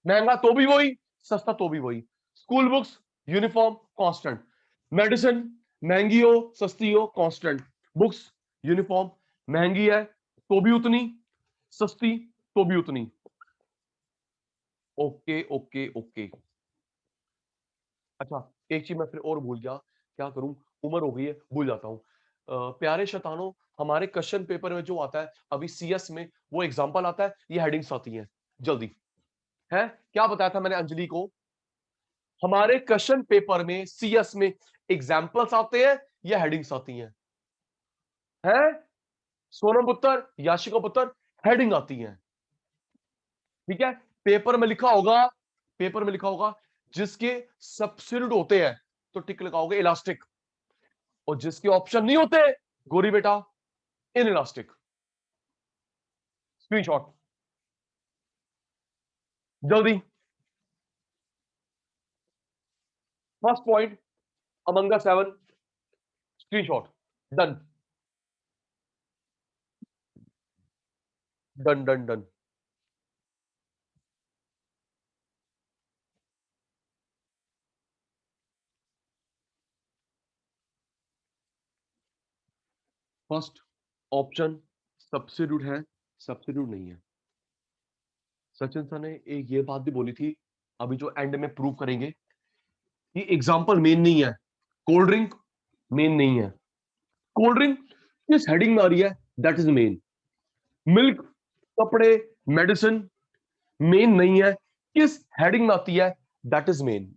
महंगा तो भी वही, सस्ता तो भी वही। School books uniform constant, medicine महंगी हो सस्ती हो कांस्टेंट, बुक्स यूनिफॉर्म महंगी है तो भी उतनी, सस्ती तो भी उतनी। Okay okay okay. अच्छा एक चीज मैं फिर और भूल गया, क्या करूं, उम्र हो गई है भूल जाता हूं। प्यारे शैतानों, हमारे क्वेश्चन पेपर में जो आता है अभी सीएस में, वो एग्जांपल आता है, ये हेडिंग्स आती हैं। जल्दी है, क्या बताया था मैंने अंजलि को? हमारे क्वेश्चन पेपर में सीएस में एग्जांपल्स आते हैं या हेडिंग्स आती हैं? हैं सोनम पुत्र, याशिका पुत्र, हेडिंग आती हैं। ठीक है। पेपर में लिखा होगा, पेपर में लिखा होगा जिसके सब्सिट्यूट होते हैं तो टिक लगाओगे इलास्टिक, और जिसके ऑप्शन नहीं होते गोरी बेटा इन इलास्टिक। स्क्रीनशॉट जल्दी। First point among the seven, screenshot. Done done done done. First option substitute है, सब्सिट्यूट नहीं है। सचिन सर ने एक ये बात भी बोली थी, अभी जो एंड में प्रूव करेंगे कि एग्जांपल मेन नहीं है, कोल्ड ड्रिंक मेन नहीं है। कोल्ड ड्रिंक किस हेडिंग में आ रही है, दैट इज मेन। मिल्क, कपड़े, मेडिसिन मेन नहीं है, किस हेडिंग में आती है, दैट इज मेन।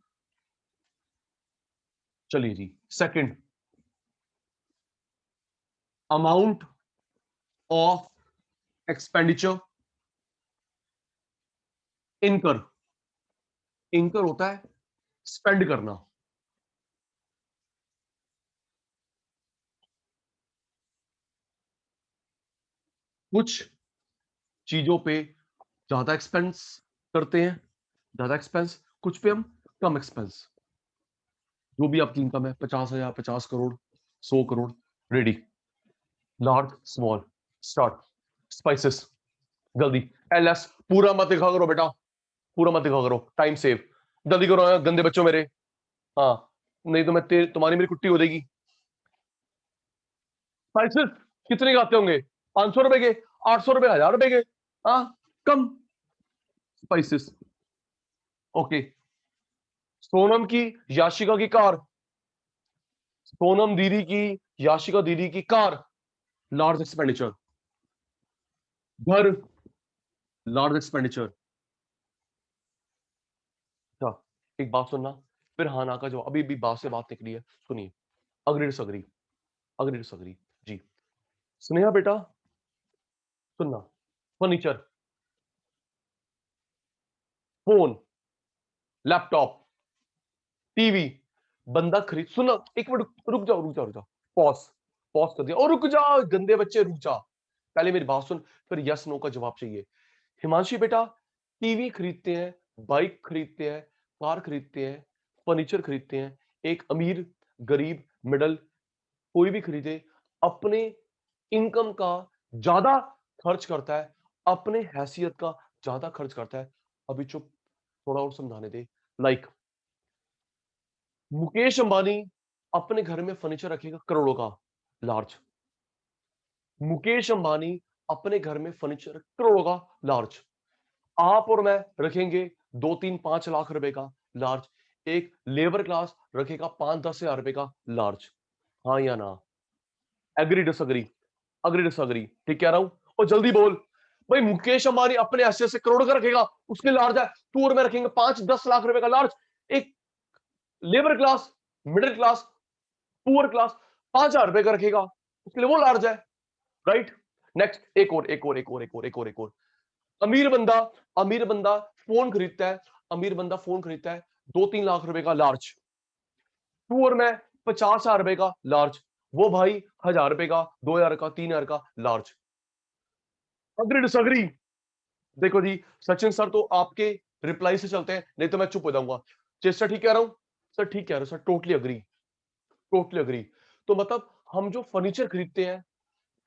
चलिए जी सेकंड, अमाउंट ऑफ एक्सपेंडिचर, इनकर, इनकर होता है स्पेंड करना। कुछ चीजों पे ज्यादा एक्सपेंस करते हैं, ज्यादा एक्सपेंस, कुछ पे हम कम एक्सपेंस। जो भी आपकी इनकम है 50,000, 50 crore, 100 crore. Ready, large small start. Spices जल्दी, एलएस पूरा मत दिखा करो बेटा, पूरा मत दिखा करो, टाइम सेव। जल्दी करो गंदे बच्चों मेरे, हाँ नहीं तो मैं तुम्हारी मेरी कुट्टी हो जाएगी। स्पाइसेस कितने के आते होंगे? 500 रुपए के, 800 रुपए, 1000 रुपए के, हाँ कम स्पाइसेस। ओके। सोनम की, याशिका की कार, सोनम दीदी की, याशिका दीदी की कार, लार्ज एक्सपेंडिचर। घर, लार्ज एक्सपेंडिचर। अच्छा एक बात सुनना, फिर हाँ ना का जवाब, अभी अभी बात से बात निकली है, सुनिए। अग्री डिसअग्री, अग्री डिसअग्री जी। स्नेहा बेटा सुनना, फर्नीचर, फोन, लैपटॉप, टीवी, बंदा खरीद, सुनो एक मिनट, रुक जाओ रुक जाओ रुक जाओ, पॉज, पॉज कर दिया, और रुक जा गंदे बच्चे रुक जा, पहले मेरी बात सुन, फिर यस नो का जवाब चाहिए। हिमांशी बेटा, टीवी खरीदते हैं, बाइक खरीदते हैं, कार खरीदते हैं, फर्नीचर खरीदते हैं, एक अमीर, गरीब, मिडल, कोई भी खरीदे, अपने इनकम का ज्यादा खर्च करता है, अपने हैसियत का ज्यादा खर्च करता है। अभी चुप, थोड़ा और समझाने दे। लाइक मुकेश अंबानी अपने घर में फर्नीचर रखेगा करोड़ों का, लार्ज। मुकेश अंबानी अपने घर में फर्नीचर करोड़ों का, लार्ज। आप और मैं रखेंगे 2-3-5 लाख रुपए का, लार्ज। एक लेबर क्लास रखेगा 5-10 हजार रुपए का, लार्ज। हाँ या ना? एग्री डिसअग्री, अग्री डिसअग्री, ठीक कह रहा हूं? और जल्दी बोल, भाई मुकेश अंबानी अपने ऐसे से करोड़ का रखेगा, उसके लार्ज है। टूर में रखेंगे 5-10 लाख रुपए का लार्ज। एक labour class, middle class, poor class 5,000 रुपए का रखेगा, उसके लिए वो लार्ज है, राइट। नेक्स्ट, एक और। अमीर बंदा फोन खरीदता है, 2-3 लाख रुपए का लार्ज। टूर में 50,000 रुपए का लार्ज, वो भाई 1,000 रुपए का, 2,000 का, 3,000 का लार्ज। Agree disagree? देखो जी सचिन सर तो आपके रिप्लाई से चलते हैं, नहीं तो मैं चुप हो जाऊंगा। चेस्टर ठीक कह रहा हूं सर? ठीक कह रहे हो sir, totally agree, totally agree. तो मतलब हम जो फर्नीचर खरीदते हैं,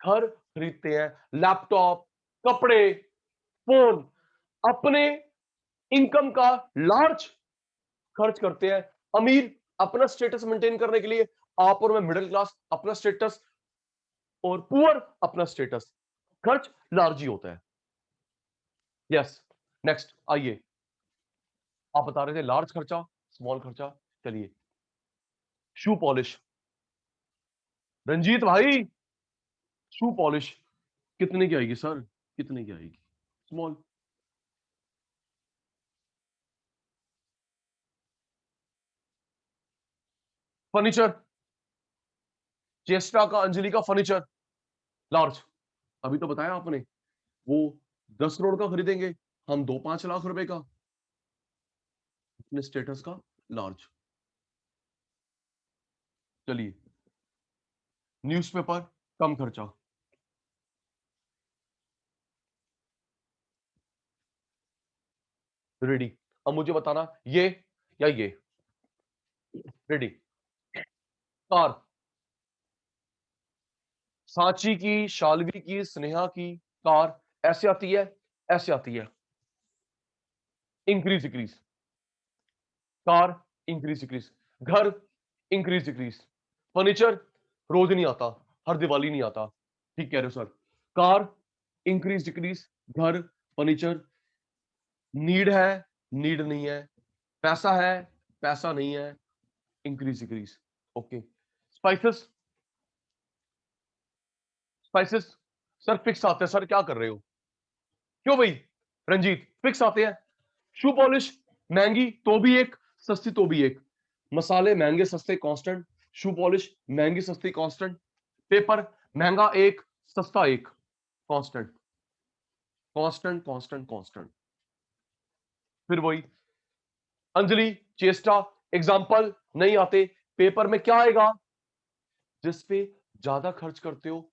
घर खरीदते हैं, लैपटॉप, कपड़े, फोन, अपने इनकम का लार्ज खर्च करते हैं। अमीर अपना स्टेटस मेंटेन करने के लिए, आप और मैं मिडिल क्लास अपना स्टेटस, और पुअर अपना स्टेटस, खर्च लार्ज ही होता है। यस, नेक्स्ट आइए। आप बता रहे थे लार्ज खर्चा, स्मॉल खर्चा। चलिए, शू पॉलिश। रंजीत भाई, शू पॉलिश कितने की आएगी सर? कितने की आएगी? स्मॉल। फर्नीचर, चेस्टा का, अंजलि का फर्नीचर लार्ज, अभी तो बताया आपने, वो 10 करोड़ का खरीदेंगे, हम 2-5 लाख रुपए का, अपने स्टेटस का लार्ज। चलिए, न्यूज़पेपर, कम खर्चा। रेडी? अब मुझे बताना ये या ये। रेडी? कार, सांची की, शालवी की, स्नेहा की कार ऐसे आती है, ऐसे आती है, increase decrease. Car increase decrease, घर इंक्रीज डिक्रीज, फर्नीचर रोज नहीं आता, हर दिवाली नहीं आता। ठीक कह रहे हो सर। कार इंक्रीज डिक्रीज, घर, फर्नीचर, नीड है, नीड नहीं है, पैसा है, पैसा नहीं है, increase decrease. Okay. Spices, spices sir fix आते हैं सर, क्या कर रहे हो? क्यों भाई? रंजीत फिक्स आते हैं। शू पॉलिश महंगी तो भी एक, सस्ती तो भी एक। मसाले महंगे सस्ते कांस्टेंट, शू पॉलिश महंगी सस्ती कांस्टेंट, पेपर महंगा एक, सस्ता एक, कांस्टेंट, कांस्टेंट, कांस्टेंट, कांस्टेंट। फिर वही अंजलि, चेष्टा, एग्जाम्पल नहीं आते। पेपर में क्या आएगा? जिस पे ज्यादा खर्च करते हो,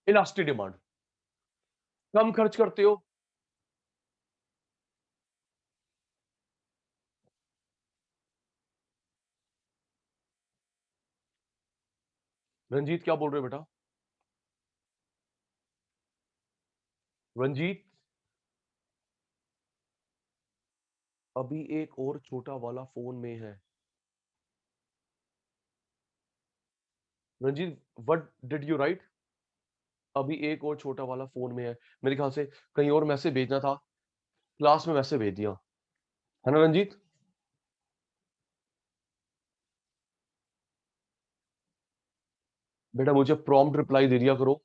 इलास्टिक डिमांड, कम खर्च करते हो, रंजीत क्या बोल रहे हो बेटा? रंजीत, अभी एक और छोटा वाला फोन में है। Ranjit, what did you write? अभी एक और छोटा वाला फोन में है, मेरे ख्याल से कहीं और मैसेज भेजना था, क्लास में मैसेज भेज दिया है ना रंजीत? बेटा मुझे प्रॉम्प्ट रिप्लाई दे दिया करो।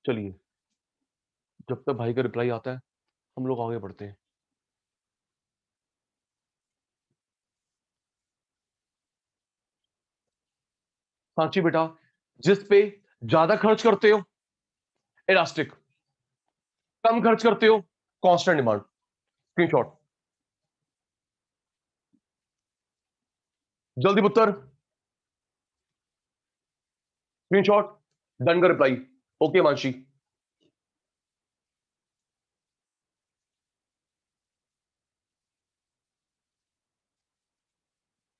चलिए, जब तक भाई का रिप्लाई आता है हम लोग आगे बढ़ते हैं। सांची बेटा, जिस पे ज्यादा खर्च करते हो, इलास्टिक, कम खर्च करते हो, कांस्टेंट डिमांड। स्क्रीनशॉट, जल्दी पुत्र, स्क्रीनशॉट, डन का reply. Okay Mansi,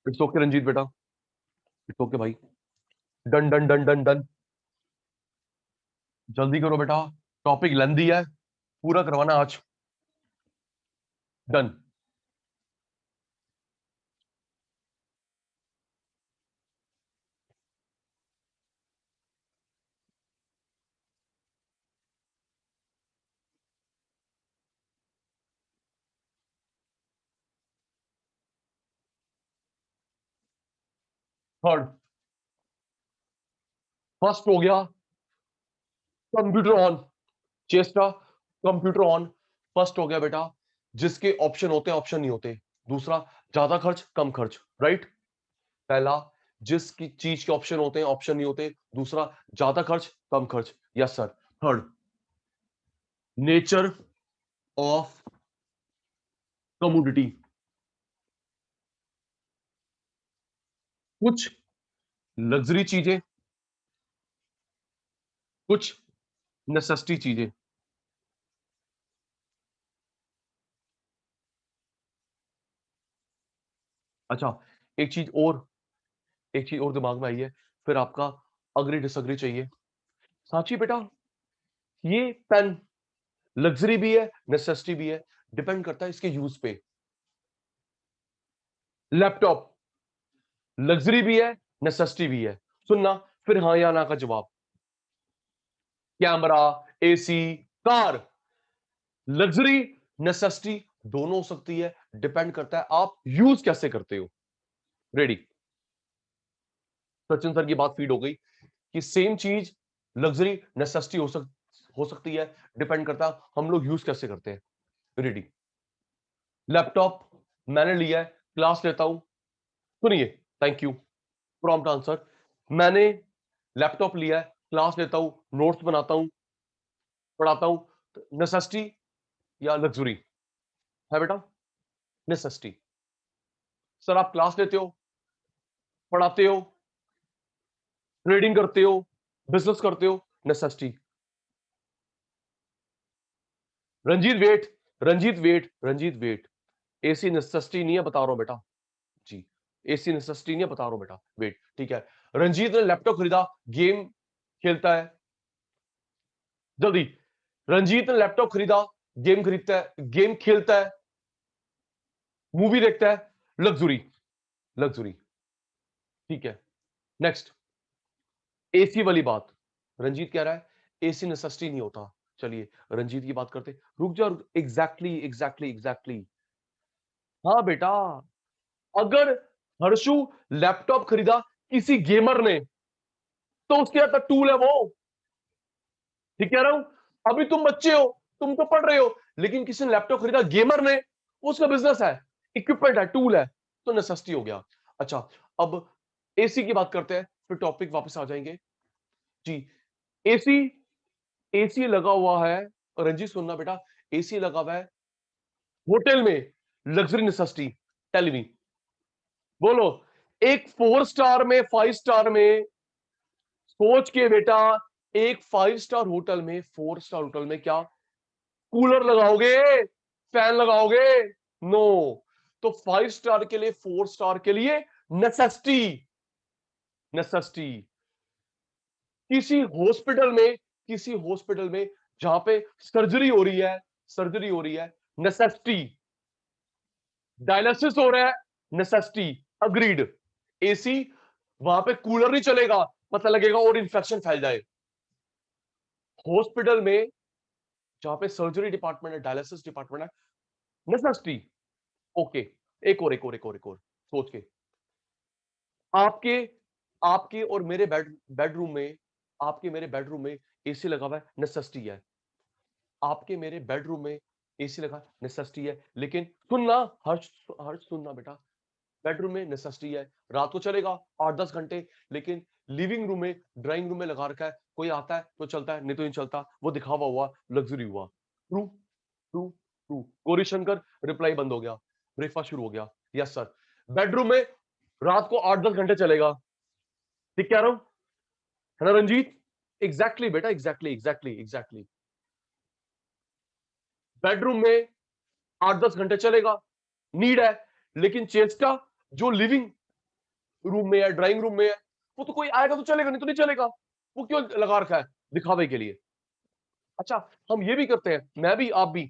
it's okay Ranjit बेटा, इट्स ओके भाई। Done done done done done, जल्दी करो बेटा, टॉपिक लेंदी है, पूरा करवाना आज। डन। थर्ड, फर्स्ट हो गया computer on, Cheshta computer on first हो गया बेटा, जिसके ऑप्शन होते हैं ऑप्शन नहीं होते। दूसरा ज्यादा खर्च कम खर्च, राइट। पहला जिसकी चीज के ऑप्शन होते हैं ऑप्शन नहीं होते, दूसरा ज्यादा खर्च कम खर्च, yes sir. Third nature of commodity, कुछ लग्जरी चीजें, कुछ नेसेसिटी चीजें। अच्छा, एक चीज और, एक चीज और दिमाग में आई है, फिर आपका अग्री डिसअग्री चाहिए। साची बेटा, ये पेन लग्जरी भी है नेसेसिटी भी है, डिपेंड करता है इसके यूज पे। लैपटॉप लग्जरी भी है नेसेसिटी भी है, सुनना फिर हाँ या ना का जवाब। Camera, AC, car, luxury necessity दोनों हो सकती है, डिपेंड करता है आप यूज कैसे करते हो। रेडी, सचिन सर की बात फीड हो गई कि सेम चीज लग्जरी नेसेसिटी हो सकती है, डिपेंड करता है हम लोग यूज कैसे करते हैं। रेडी, लैपटॉप मैंने लिया है, क्लास लेता हूं, सुनिए, थैंक यू, प्रॉम्प्ट आंसर। मैंने लैपटॉप लिया है, क्लास लेता हूं, नोट्स बनाता हूं, पढ़ाता हूं, नेसेसिटी या लग्जरी है बेटा? नेसेसिटी। सर आप क्लास लेते हो, पढ़ाते हो, ट्रेडिंग करते हो, बिजनेस करते हो, necessity. Ranjit wait, Ranjit wait, Ranjit wait, AC necessity नहीं है, बता रहा हूं बेटा जी, एसी नेसेसिटी नहीं है, बता रहा हूं बेटा, वेट, ठीक है। रंजीत ने लैपटॉप खरीदा, गेम खेलता है, जल्दी, रंजीत ने लैपटॉप खरीदा, गेम खरीदता है, गेम खेलता है, मूवी देखता है, लग्जरी, लग्जरी, ठीक है। नेक्स्ट, एसी वाली बात, रंजीत कह रहा है एसी नेसेसिटी नहीं होता। चलिए रंजीत की बात करते, रुक जा, एग्जैक्टली एग्जैक्टली एग्जैक्टली, हाँ बेटा, अगर हर्षु लैपटॉप खरीदा किसी गेमर ने, तो उसके अंदर टूल है वो, ठीक कह रहा हूं। अभी तुम बच्चे हो, तुम तो पढ़ रहे हो, लेकिन किसी ने लैपटॉप खरीदा गेमर ने, उसका बिजनेस है, इक्विपमेंट है, टूल है, तो नेसेसिटी हो गया। अच्छा, अब एसी की बात करते हैं, फिर टॉपिक वापस आ जाएंगे जी। एसी, एसी लगा हुआ है, रंजीत सुनना बेटा, एसी लगा हुआ है होटल में, लग्जरी नेसेसिटी, टेल मी, बोलो। एक 4 स्टार में, 5 स्टार में, सोच के बेटा, एक 5 स्टार होटल में, 4 स्टार होटल में क्या कूलर लगाओगे, फैन लगाओगे? नो। तो 5 स्टार के लिए, 4 स्टार के लिए नेसेसिटी, नेसेसिटी। किसी हॉस्पिटल में, किसी हॉस्पिटल में जहां पे सर्जरी हो रही है, सर्जरी हो रही है, नेसेसिटी। डायलिसिस हो रहा है, नेसेसिटी, अग्रीड। एसी, वहां पे कूलर नहीं चलेगा, पता लगेगा और इंफेक्शन फैल जाए। हॉस्पिटल में जहां पे सर्जरी डिपार्टमेंट है, डायलिसिस डिपार्टमेंट है, नेसेसिटी। ओके, एक और सोच के, आपके आपके और मेरे बेडरूम में, आपके मेरे बेडरूम में एसी लगा हुआ है, नेसेसिटी है। आपके मेरे बेडरूम में एसी लगा, नेसेसिटी है, लेकिन सुनना, हर्ष, हर्ष सुनना बेटा, बेडरूम में नेसेसिटी है, रात को चलेगा 8-10 घंटे, लेकिन लिविंग रूम में, ड्राइंग रूम में लगा रखा है, कोई आता है तो चलता है, नहीं तो नहीं चलता, वो दिखावा हुआ, लग्जरी हुआ। True, true, true. Gauri Shankar, reply बंद हो गया, ब्रेकफास्ट शुरू हो गया, यस सर। बेडरूम में रात को 8-10 घंटे चलेगा, ठीक कह रहा हूं, है ना रंजीत? एग्जैक्टली बेटा, एग्जैक्टली एग्जैक्टली एग्जैक्टली। बेडरूम में 8-10 घंटे चलेगा, नीड है, लेकिन चेस्टा जो लिविंग रूम में है, ड्राइंग रूम में है, वो तो कोई आएगा तो चलेगा, नहीं तो नहीं चलेगा, वो क्यों लगा रखा है, दिखावे के लिए। अच्छा, हम ये भी करते हैं, मैं भी, आप भी,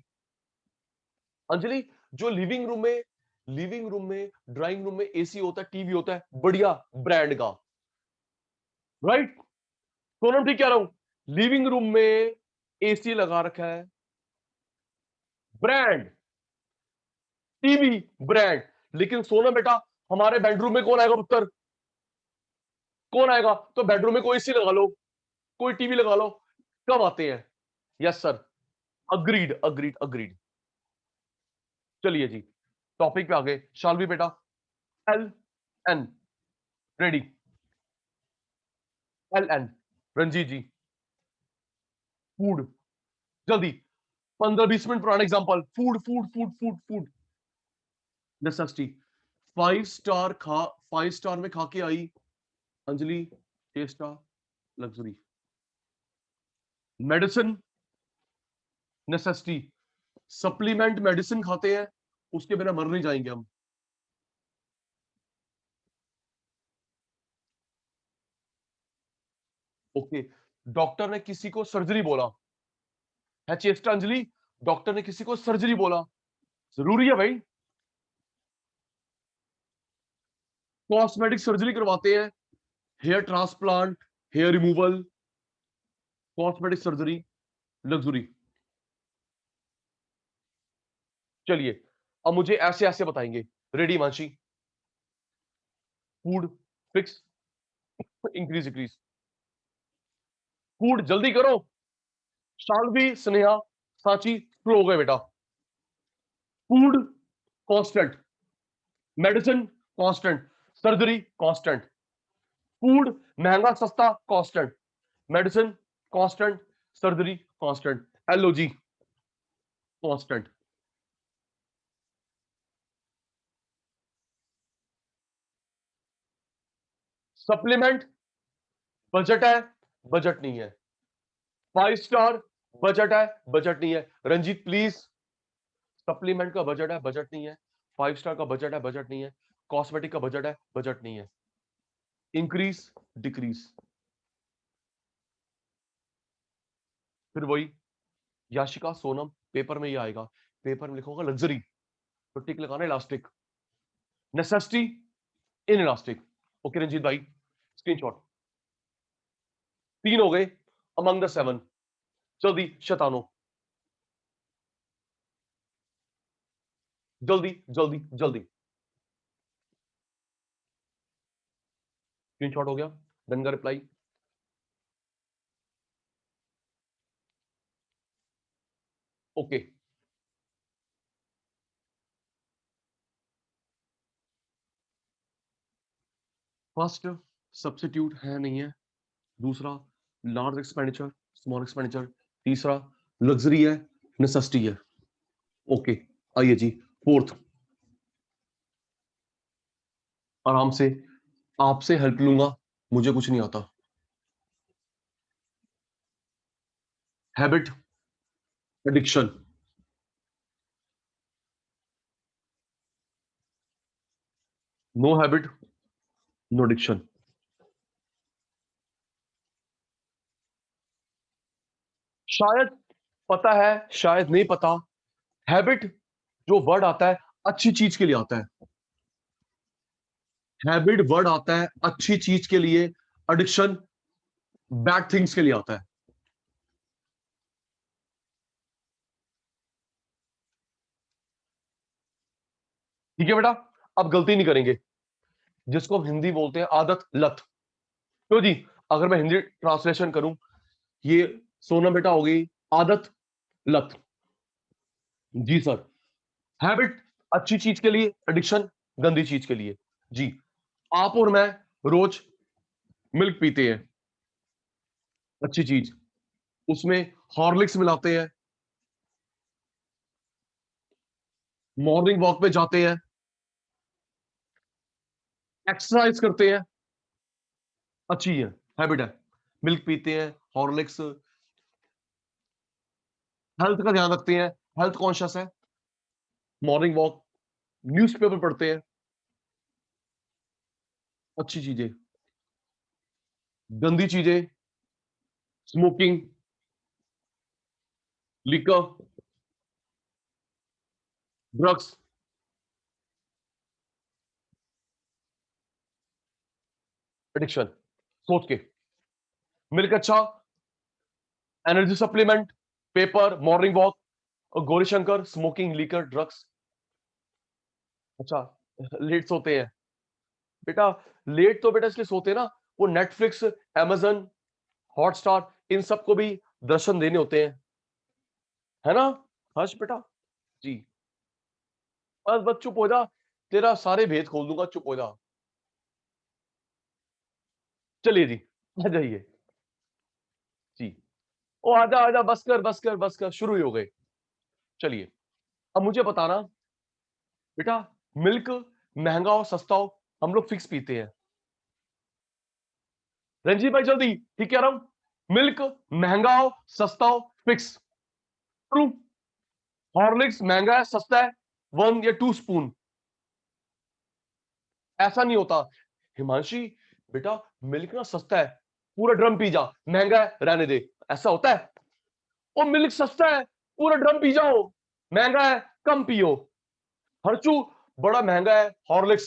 अंजलि, जो लिविंग रूम में, लिविंग रूम में, ड्राइंग रूम में एसी होता है, टीवी होता है, बढ़िया ब्रांड का, राइट? सोनम ठीक कह रहा हूं, लिविंग रूम में एसी लगा रखा है, ब्रांड, टीवी ब्रांड, लेकिन सोनम बेटा, हमारे बेडरूम में कौन आएगा पुत्र, कौन आएगा? तो बेडरूम में कोई एसी लगा लो, कोई टीवी लगा लो, कब आते हैं? Yes sir, agreed agreed agreed. चलिए जी, टॉपिक पे आगे, शाल भी बेटा। L N, ready. L N, Ranjeet ji. Food, जल्दी, 15-20 मिनट पुराना example. Food food food food food, necessity. 5 star खा, 5 स्टार में खा के आई Anjali, 6 star luxury. Medicine, necessity. Supplement medicine खाते हैं, उसके बिना मर नहीं जाएंगे हम। ओके, डॉक्टर ने किसी को सर्जरी बोला है, चेष्टा अंजलि, डॉक्टर ने किसी को सर्जरी बोला, जरूरी है भाई। कॉस्मेटिक सर्जरी करवाते हैं, hair transplant, hair removal, cosmetic surgery, luxury. चलिए, अब मुझे ऐसे ऐसे बताएंगे। Ready Mansi? Food, fix, increase decrease. Food, जल्दी करो। शालवी, स्नेहा, सांची, फ्लो हो गए बेटा। Food constant, medicine constant, surgery constant. Food महंगा सस्ता constant, medicine constant, surgery constant, LOG constant. Supplement, budget है, बजट नहीं है। 5 स्टार, बजट है, बजट नहीं है। रंजीत प्लीज, सप्लीमेंट का बजट है, बजट नहीं है। 5 स्टार का बजट है, बजट नहीं है। कॉस्मेटिक का बजट है, बजट नहीं है। इंक्रीज डिक्रीज, फिर वही। याशिका, सोनम, पेपर में ये आएगा, पेपर में लिखोगा लग्जरी, तो टिक लगाना elastic. Necessity, inelastic. Okay Ranjit भाई, स्क्रीनशॉट। 3 हो गए अमंग द 7। जल्दी शतानो, जल्दी जल्दी जल्दी। स्क्रीनशॉट हो गया, डन का रिप्लाई। ओके, फर्स्ट सब्स्टिट्यूट है नहीं है, दूसरा लार्ज एक्सपेंडिचर स्मॉल एक्सपेंडिचर, तीसरा लग्जरी है, नेसेसिटी है। ओके, आइए जी, फोर्थ। आराम से, आपसे हेल्प लूंगा, मुझे कुछ नहीं आता। Habit, addiction. No habit, no addiction. शायद पता है, शायद नहीं पता। हैबिट जो वर्ड आता है अच्छी चीज के लिए आता है, हैबिट वर्ड आता है अच्छी चीज के लिए, एडिक्शन बैड थिंग्स के लिए आता है। ठीक है बेटा, अब गलती नहीं करेंगे, जिसको हम हिंदी बोलते हैं आदत लत। तो जी, अगर मैं हिंदी ट्रांसलेशन करूं, ये सोना बेटा हो गई आदत लत। जी सर, हैबिट अच्छी चीज के लिए, एडिक्शन गंदी चीज के लिए। जी, आप और मैं रोज मिल्क पीते हैं, अच्छी चीज, उसमें हॉर्लिक्स मिलाते हैं, मॉर्निंग वॉक पे जाते हैं, एक्सरसाइज करते हैं, अच्छी है, हैबिट है। मिल्क पीते हैं, हॉर्लिक्स, हेल्थ का ध्यान रखते हैं, हेल्थ कॉन्शियस है, मॉर्निंग वॉक, न्यूज़पेपर पढ़ते हैं, अच्छी चीजें। गंदी चीजें, स्मोकिंग, लिकर, ड्रग्स, एडिक्शन। सोच के, मिल्क अच्छा, energy supplement, paper, morning walk, और गौरीशंकर स्मोकिंग, लिकर, ड्रग्स। अच्छा, लेट सोते हैं बेटा, लेट तो बेटा इसलिए सोते हैं ना, वो नेटफ्लिक्स, amazon हॉटस्टार, इन सबको भी दर्शन देने होते हैं, है ना हर्ष बेटा जी। बस चुप हो जा, तेरा सारे भेद खोल दूंगा, चुप हो जा। चलिए जी, आ जाइए जी। ओ आजा आजा, बस कर बस कर बस कर, शुरू ही हो गए। चलिए अब मुझे बताना बेटा, मिल्क महंगा हो सस्ता हो, हम लोग फिक्स पीते हैं। रंजीत भाई जल्दी, ठीक कह रहा हूं, मिल्क महंगा हो सस्ता हो फिक्स, ट्रू। हॉर्लिक्स महंगा है सस्ता है, 1 या 2 स्पून, ऐसा नहीं होता। हिमांशी बेटा मिल्क ना सस्ता है, पूरा ड्रम पी जा, महंगा है रहने दे, ऐसा होता है? ओ मिल्क सस्ता है, पूरा ड्रम पी जाओ, महंगा है कम पियो। हर्चू बड़ा महंगा है हॉर्लिक्स,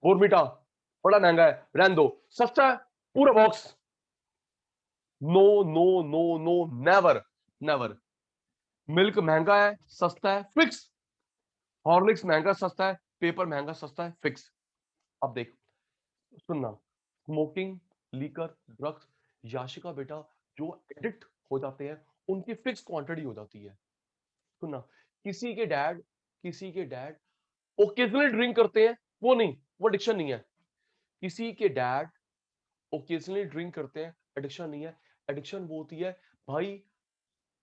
बोर्मिटा बड़ा महंगा है, रहने दो, सस्ता है पूरा box. No no no no, never never. Milk महंगा है सस्ता है फिक्स, हॉर्लिक्स महंगा सस्ता है, पेपर महंगा सस्ता है फिक्स। अब देख सुनना, स्मोकिंग, लीकर, ड्रग्स, याशिका बेटा जो एडिक्ट हो जाते हैं उनकी फिक्स क्वांटिटी हो जाती है। सुनना, किसी के डैड ओकेजनली ड्रिंक करते हैं, वो नहीं, वो एडिक्शन नहीं है। किसी के डैड ओकेजनली ड्रिंक करते हैं, एडिक्शन नहीं है। एडिक्शन वो होती है भाई,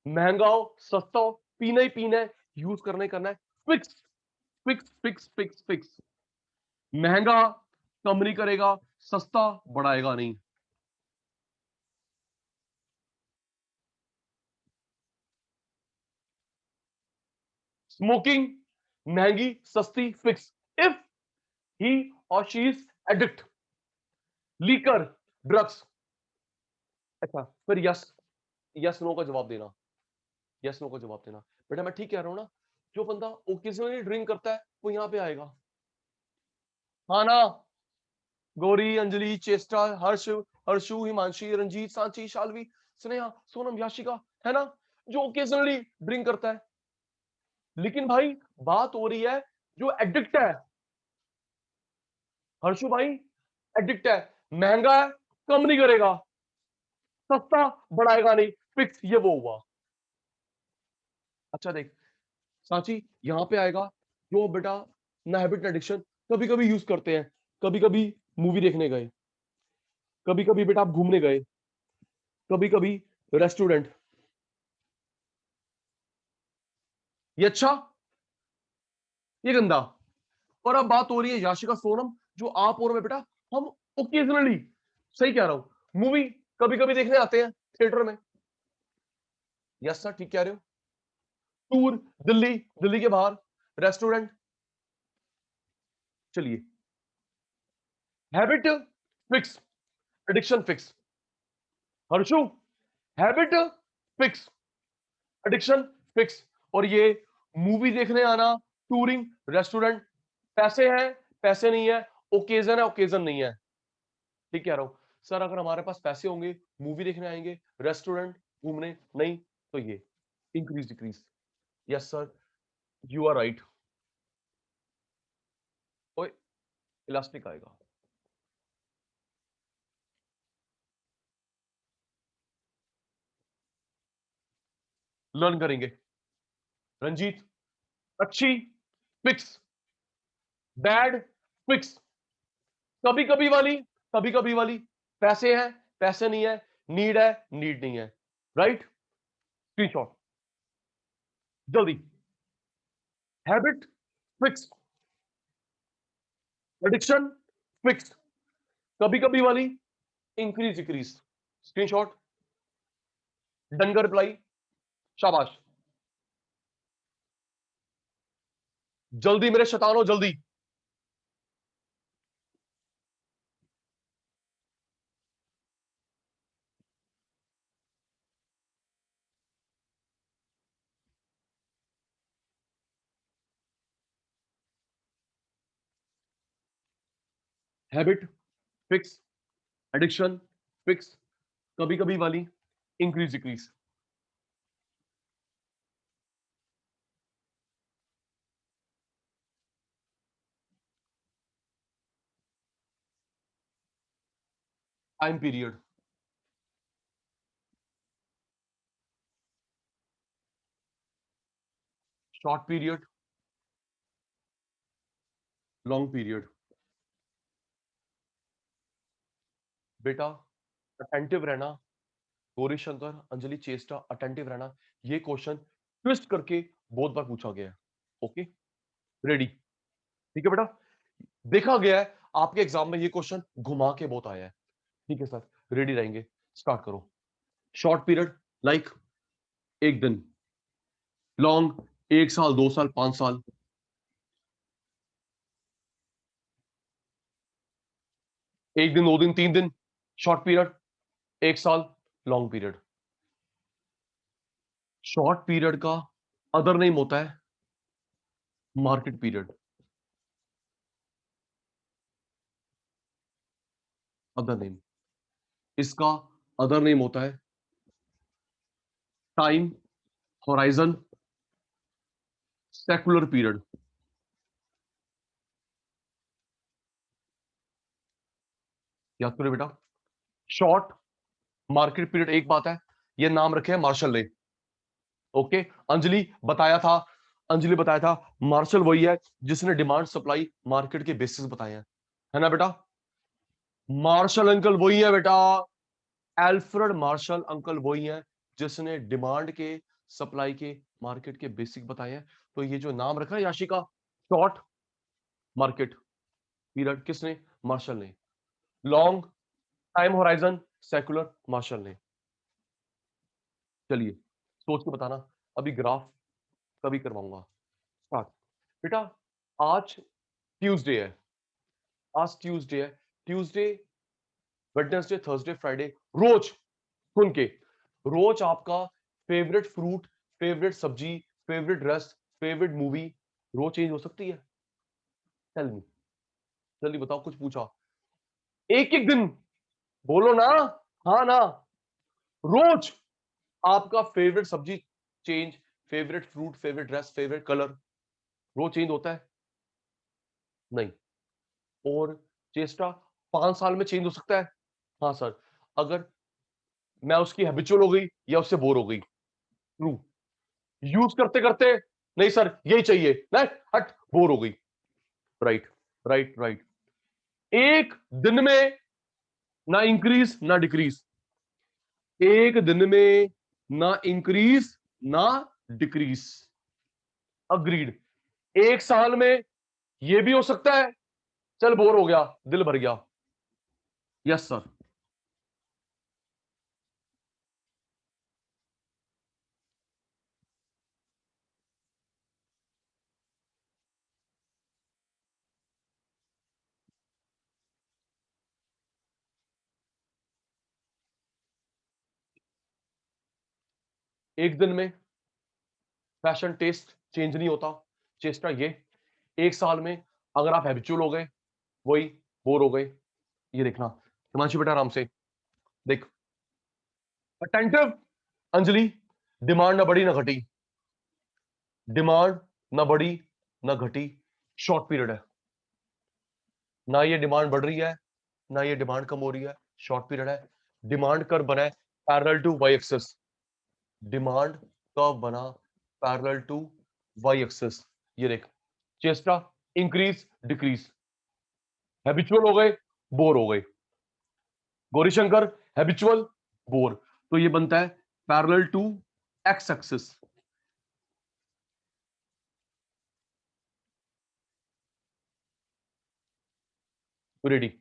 महंगा हो सस्ता हो, पीना ही पीना है, यूज करना ही करना है, fix fix fix fix fix. महंगा कम नहीं करेगा, सस्ता बढ़ाएगा नहीं। स्मोकिंग महंगी सस्ती फिक्स, इफ ही और she is addict. Liquor, drugs, अच्छा फिर यस, यस नो का जवाब देना, यस नो का जवाब देना। बेटा मैं ठीक कह रहा हूं ना, जो बंदा ओकेजनली ड्रिंक करता है वो यहां पे आएगा। हाँ ना, गौरी, अंजलि, चेष्टा, हर्ष, हर्षु, हिमांशी, रंजीत, सांची, शालवी, स्नेहा, सोनम, याशिका, है ना, जो ओकेजनली ड्रिंक करता है। लेकिन भाई बात हो रही है जो एडिक्ट है, हर्षु भाई एडिक्ट है, महंगा है कम नहीं करेगा, सस्ता बढ़ाएगा नहीं, फिक्स, ये वो हुआ। अच्छा देख सांची, यहां पे आएगा जो बेटा ना हैबिट ना एडिक्शन, कभी कभी यूज करते हैं, कभी कभी मूवी देखने गए, कभी कभी बेटा आप घूमने गए, कभी कभी रेस्टोरेंट, ये अच्छा ये गंदा। और अब बात हो रही है याशिका, सोनम, जो आप और मैं बेटा, हम ओकेजनली, सही कह रहा हूं, मूवी कभी कभी देखने आते हैं थिएटर में। यस सर ठीक कह रहे हो। टूर, दिल्ली, दिल्ली के बाहर, रेस्टोरेंट। चलिए, habit fix, addiction fix. Harshu, habit fix, addiction fix. और ये मूवी देखने आना, टूरिंग, रेस्टोरेंट, पैसे हैं पैसे नहीं है, ओकेजन है ओकेजन नहीं है। ठीक कह रहा हूं सर, अगर हमारे पास पैसे होंगे मूवी देखने आएंगे, रेस्टोरेंट घूमने नहीं, तो ये increase decrease. Yes sir, you are right. ओए इलास्टिक आएगा, लर्न करेंगे। रंजीत, अच्छी फिक्स, बैड फिक्स, कभी कभी वाली, कभी कभी वाली, पैसे हैं पैसे नहीं है, नीड है नीड नहीं है, राइट। स्क्रीनशॉट जल्दी। हैबिट फिक्स, एडिक्शन फिक्स, कभी कभी वाली, इंक्रीज डिक्रीज। स्क्रीनशॉट, डन का रिप्लाई, शाबाश। जल्दी मेरे शैतानो जल्दी। हैबिट फिक्स, एडिक्शन फिक्स, कभी कभी वाली, increase decrease. Time period, short period, long period. बेटा अटेंटिव रहना, गौरी शंकर, अंजलि चेष्टा, अटेंटिव रहना। ये क्वेश्चन ट्विस्ट करके बहुत बार पूछा गया है। Okay, ready? ठीक है बेटा, देखा गया है आपके एग्जाम में ये क्वेश्चन घुमा के बहुत आया है। ठीक है सर, रेडी रहेंगे, स्टार्ट करो। शॉर्ट पीरियड लाइक एक दिन, लॉन्ग 1 साल 2 साल 5 साल, एक दिन 2 दिन 3 दिन। शॉर्ट पीरियड 1 साल, लॉन्ग पीरियड। शॉर्ट पीरियड का अदर नेम होता है मार्केट पीरियड। अदर नेम, इसका अदर नेम होता है टाइम होराइजन सेकुलर पीरियड। याद करो बेटा, शॉर्ट मार्केट पीरियड एक बात है, ये नाम रखे हैं मार्शल ने। ओके, अंजलि बताया था, अंजलि बताया था मार्शल वही है जिसने डिमांड सप्लाई मार्केट के बेसिस बताए हैं, है ना बेटा? मार्शल अंकल वही है बेटा, एल्फ्रेड मार्शल अंकल वही है जिसने डिमांड के सप्लाई के मार्केट के बेसिक बताए हैं। तो ये जो नाम रखा है याशिका, शॉर्ट मार्केट पीरियड, किसने? मार्शल ने। Long time horizon secular, Marshall ने। चलिए सोच के बताना, अभी ग्राफ कभी करवाऊंगा। स्टार्ट बेटा, आज ट्यूसडे है, आज ट्यूसडे है, ट्यूसडे वेडनेसडे थर्सडे फ्राइडे, रोज सुन के, रोज आपका फेवरेट फ्रूट, फेवरेट सब्जी, फेवरेट ड्रेस, फेवरेट मूवी रोज चेंज हो सकती है? टेल मी, जल्दी बताओ, कुछ पूछा? एक एक दिन बोलो ना, हाँ ना। रोज आपका फेवरेट सब्जी change, favourite fruit, favourite dress, favourite colour रोज चेंज होता है? नहीं। और चेष्टा 5 साल में चेंज हो सकता है? हाँ सर, अगर मैं उसकी हैबिचुअल हो गई या उससे बोर हो गई। ट्रू। यूज करते करते नहीं सर यही चाहिए, नहीं हट, बोर हो गई। Right right right. एक दिन में ना इंक्रीज ना डिक्रीज, एक दिन में ना इंक्रीज ना डिक्रीज, अग्रीड। एक साल में ये भी हो सकता है, चल बोर हो गया, दिल भर गया। Yes sir. एक दिन में फैशन टेस्ट चेंज नहीं होता, चेष्टा ये। एक साल में अगर आप हैबिचुअल हो गए, वही बोर हो गए। ये देखना हिमांशु बेटा, आराम से देख। अटेंटिव अंजलि, डिमांड ना बढ़ी ना घटी, डिमांड ना बढ़ी ना घटी, शॉर्ट पीरियड है। ना ये डिमांड बढ़ रही है ना ये डिमांड कम हो रही है, शॉर्ट पीरियड है। डिमांड कर्व बना है parallel to Y axis, demand curve बना पैरेलल टू वाई एक्सिस। ये देख, चेस्टा इंक्रीज डिक्रीज, हैबिचुअल हो गए बोर हो गए, गौरीशंकर हैबिचुअल बोर, तो ये बनता है parallel to X axis. Ready?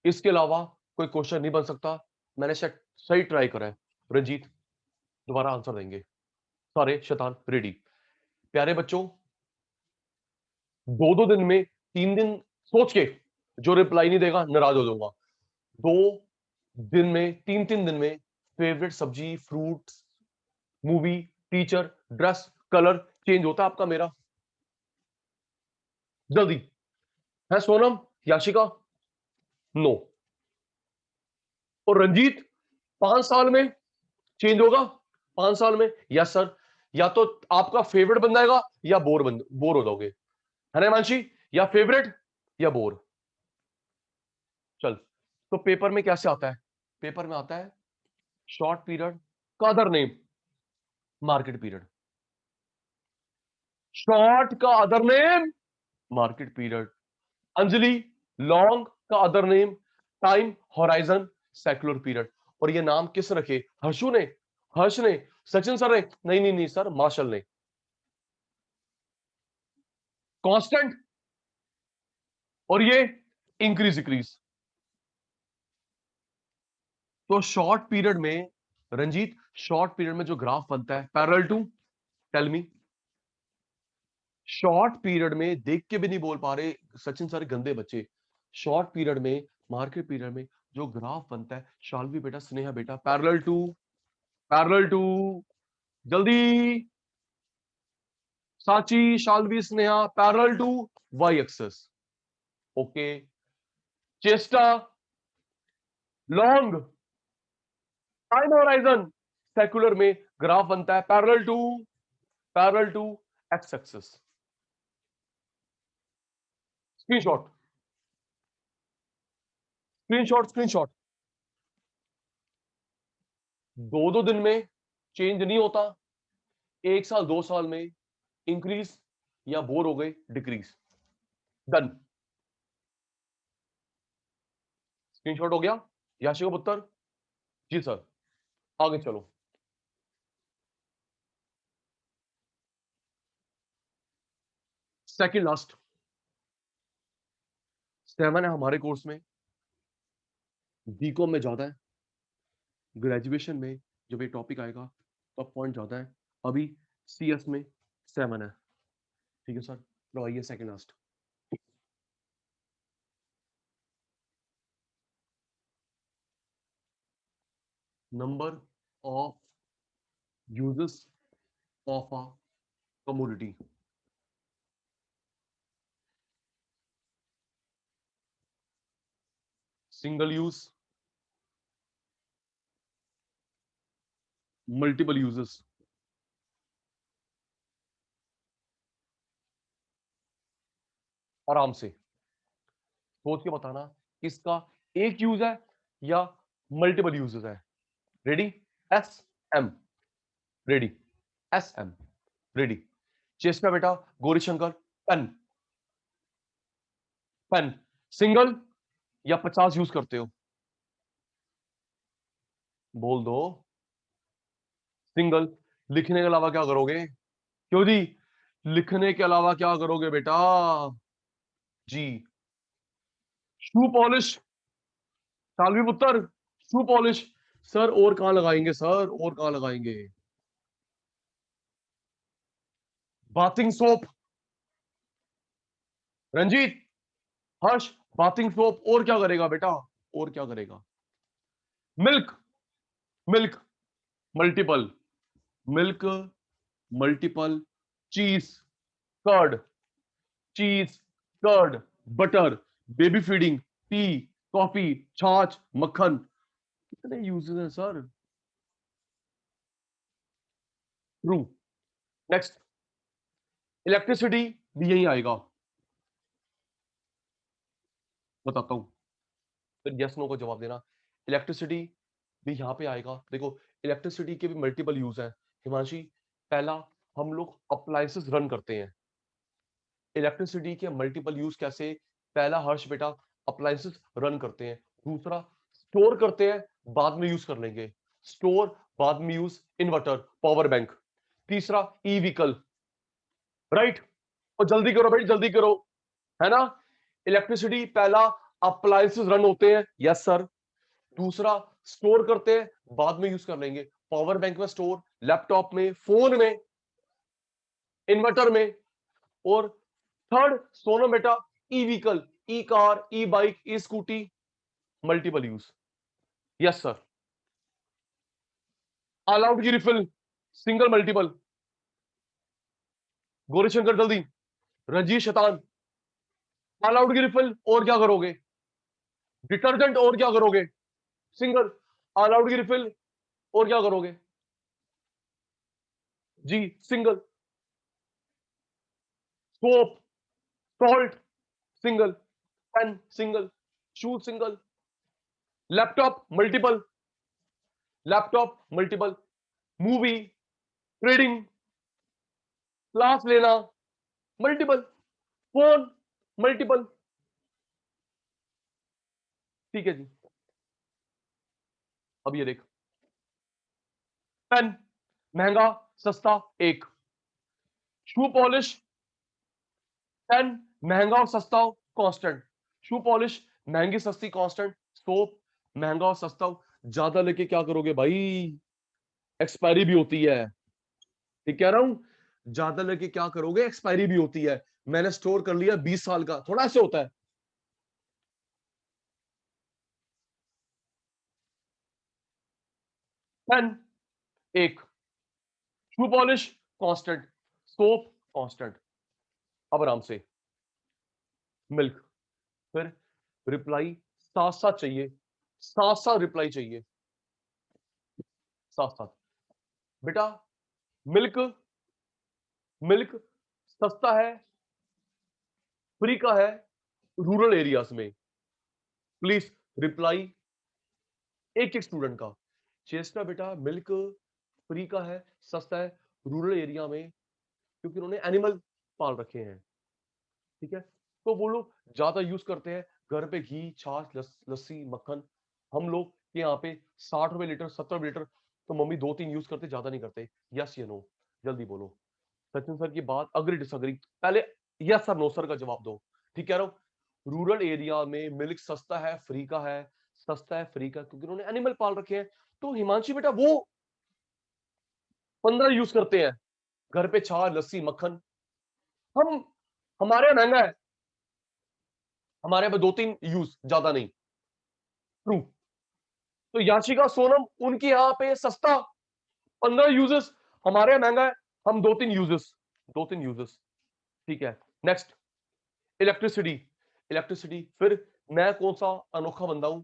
इसके अलावा कोई क्वेश्चन नहीं बन सकता, मैंने शायद सही ट्राई करा है। रंजीत दोबारा आंसर देंगे सारे शैतान। रेडी? प्यारे बच्चों, 2-2 दिन में 3 दिन सोच के, जो रिप्लाई नहीं देगा नाराज हो जाऊंगा। 2 दिन में 3-3 दिन में फेवरेट सब्जी, fruit, movie, teacher, dress, colour change होता है आपका मेरा? जल्दी है सोनम, याशिका? नो। और रंजीत 5 साल में चेंज होगा? 5 साल में? Yes sir. या तो आपका फेवरेट बन जाएगा या बोर हो जाओगे, है ना हिमांशी? या फेवरेट या बोर। चल, तो पेपर में कैसे आता है? पेपर में आता है शॉर्ट पीरियड का other name market period. Short का other name market period. Anjali long का other name time horizon secular period. और ये नाम किस रखे? हर्षु ने, हर्ष ने, सचिन सर ने? नहीं नहीं नहीं सर, मार्शल ने। कांस्टेंट और ये इंक्रीज डिक्रीज। तो शॉर्ट पीरियड में रंजीत, शॉर्ट पीरियड में जो ग्राफ बनता है parallel to, tell me. Short period में देख के भी नहीं बोल पा रहे सचिन सर, गंदे बच्चे। शॉर्ट पीरियड में, मार्केट पीरियड में जो ग्राफ बनता है, शालवी बेटा, स्नेहा बेटा, पैरेलल टू, पैरेलल टू, जल्दी Sachi, Shalvi, Sneha, parallel to Y axis. Okay, Cheshta long time horizon secular में ग्राफ बनता है parallel to X axis. Screenshot, screenshot, screenshot. 2-2 दिन में चेंज नहीं होता, 1 साल 2 साल में इंक्रीज या बोर हो गए डिक्रीज। डन। स्क्रीनशॉट हो गया याशिका पुत्र? जी सर, आगे चलो। सेकंड लास्ट 7 है हमारे कोर्स में, बीकॉम में ज्यादा है, ग्रेजुएशन में जब ये टॉपिक आएगा तो पॉइंट ज्यादा है। अभी सीएस में 7 है। ठीक है सर, लो आइए second last. Number of uses of a commodity. Single use, multiple uses. आराम से सोच के बताना इसका एक यूज है या मल्टीपल यूजेस है। Ready? S M, ready, S M, ready. Cheshta बेटा, गौरीशंकर, पेन, पेन सिंगल या 50 यूज करते हो? बोल दो। सिंगल। लिखने के अलावा क्या करोगे? क्यों जी, लिखने के अलावा क्या करोगे बेटा? जी। शू पॉलिश, सालवी पुत्र, शू पॉलिश। सर और कहां लगाएंगे सर, और कहां लगाएंगे? Bathing soap, Ranjit, Harsh, bathing soap और क्या करेगा बेटा? और क्या करेगा? Milk, milk multiple, milk multiple. Cheese, curd, cheese, curd, butter, baby feeding, tea, coffee, छाछ, मक्खन। कितने यूजेस हैं सर? ट्रू। नेक्स्ट, इलेक्ट्रिसिटी भी यही आएगा, बताता हूं, फिर यस नो का जवाब देना। इलेक्ट्रिसिटी भी यहां पे आएगा। देखो, इलेक्ट्रिसिटी के भी मल्टीपल यूज है हिमांशी। पहला, हम लोग अप्लायंसेस रन करते हैं। इलेक्ट्रिसिटी के मल्टीपल यूज कैसे? पहला हर्ष बेटा, अप्लायंसेस रन करते हैं। दूसरा, स्टोर करते हैं, बाद में यूज कर लेंगे, स्टोर बाद में यूज, इन्वर्टर, पावर बैंक। तीसरा, ई व्हीकल, राइट? और जल्दी करो भाई, जल्दी करो, है ना? इलेक्ट्रिसिटी पहला अप्लायंसेस रन होते हैं, यस सर। दूसरा, स्टोर करते हैं, बाद में यूज कर लेंगे, पावर बैंक में स्टोर, लैपटॉप में, फोन में, इन्वर्टर में। और थर्ड, सोनो बेटा, e vehicle, e car, e bike, e scooty, multiple use, yes sir. All Out की रिफिल, सिंगल मल्टीपल। गौरीशंकर जल्दी, रंजीत शैतान, ऑल आउट की रिफिल और क्या करोगे? डिटर्जेंट और क्या करोगे? सिंगल। ऑल आउट की रिफिल और क्या करोगे? जी, single. Soap, salt, single. Pen, single. Shoes, single. Laptop, multiple, laptop multiple. Movie, trading, class लेना, मल्टीपल, फोन मल्टीपल, ठीक है जी। अब ये देख, पेन महंगा सस्ता एक, शू पॉलिश, पेन महंगा और सस्ता हो कांस्टेंट, शू पॉलिश महंगी सस्ती कांस्टेंट, सोप महंगा और सस्ता हो, ज्यादा लेके क्या करोगे भाई, एक्सपायरी भी होती है, ठीक कह रहा हूं, ज्यादा लेके क्या करोगे, एक्सपायरी भी होती है, मैंने स्टोर कर लिया 20 साल का, थोड़ा ऐसे होता है। पेन एक, shoe polish constant, soap constant. अब आराम से, मिल्क, फिर रिप्लाई साथ साथ चाहिए, साथ साथ रिप्लाई चाहिए, साथ साथ। बेटा मिल्क, मिल्क सस्ता है, फ्री का है रूरल एरियाज में, प्लीज रिप्लाई एक एक स्टूडेंट का। चेस्टा बेटा मिल्क फ्री का है, सस्ता है रूरल एरिया में, क्योंकि उन्होंने एनिमल पाल रखे हैं, ठीक है, तो वो लोग ज्यादा यूज करते हैं, घर पे घी छाछ लस्सी मक्खन, हम लोग के यहाँ पे 60 रुपए लीटर 70 लीटर, तो मम्मी 2-3 यूज करते, ज्यादा नहीं करते। यस या नो, जल्दी बोलो। सचिन सर की बात अग्री डिसअग्री, पहले यस सर नो सर का जवाब दो, ठीक कह रहा हूं, रूरल एरिया में मिल्क सस्ता है फ्री का है, सस्ता है फ्री का क्योंकि उन्होंने एनिमल पाल रखे हैं, तो हिमांशी बेटा वो 15 यूज करते हैं, घर पे छाछ लस्सी मक्खन, हम हमारे यहाँ महंगा है, हमारे यहाँ पे 2-3 यूज ज्यादा नहीं, ट्रू। तो याशिका सोनम उनके यहाँ पे सस्ता 15 यूजेस, हमारे यहाँ महंगा है, हम 2-3 यूजेस, 2-3 यूजेस, ठीक है। नेक्स्ट, इलेक्ट्रिसिटी, इलेक्ट्रिसिटी फिर मैं कौन सा अनोखा बंदा हूं,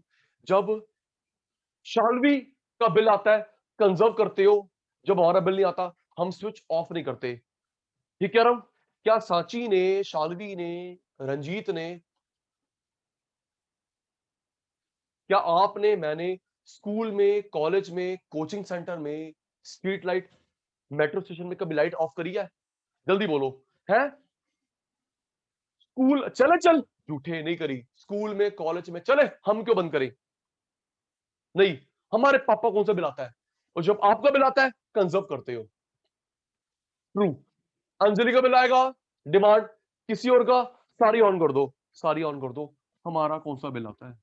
जब शालवी का बिल आता है कंजर्व करते हो, जब हमारा बिल नहीं आता हम स्विच ऑफ नहीं करते, ठीक कह रहा हूं, क्या सांची ने, शालवी ने, रंजीत ने, क्या आपने, मैंने स्कूल में कॉलेज में कोचिंग सेंटर में स्ट्रीट लाइट मेट्रो स्टेशन में कभी लाइट ऑफ करी है, जल्दी बोलो, है स्कूल चले चल झूठे नहीं करी, स्कूल में कॉलेज में चले, हम क्यों बंद करें, नहीं, हमारे पापा कौन सा बिल आता है, और जब आपका बिल आता है कंजर्व करते हो, ट्रू। अंजलि का बिल आएगा, डिमांड किसी और का, सारी ऑन कर दो, सारी ऑन कर दो, हमारा कौन सा बिल आता है,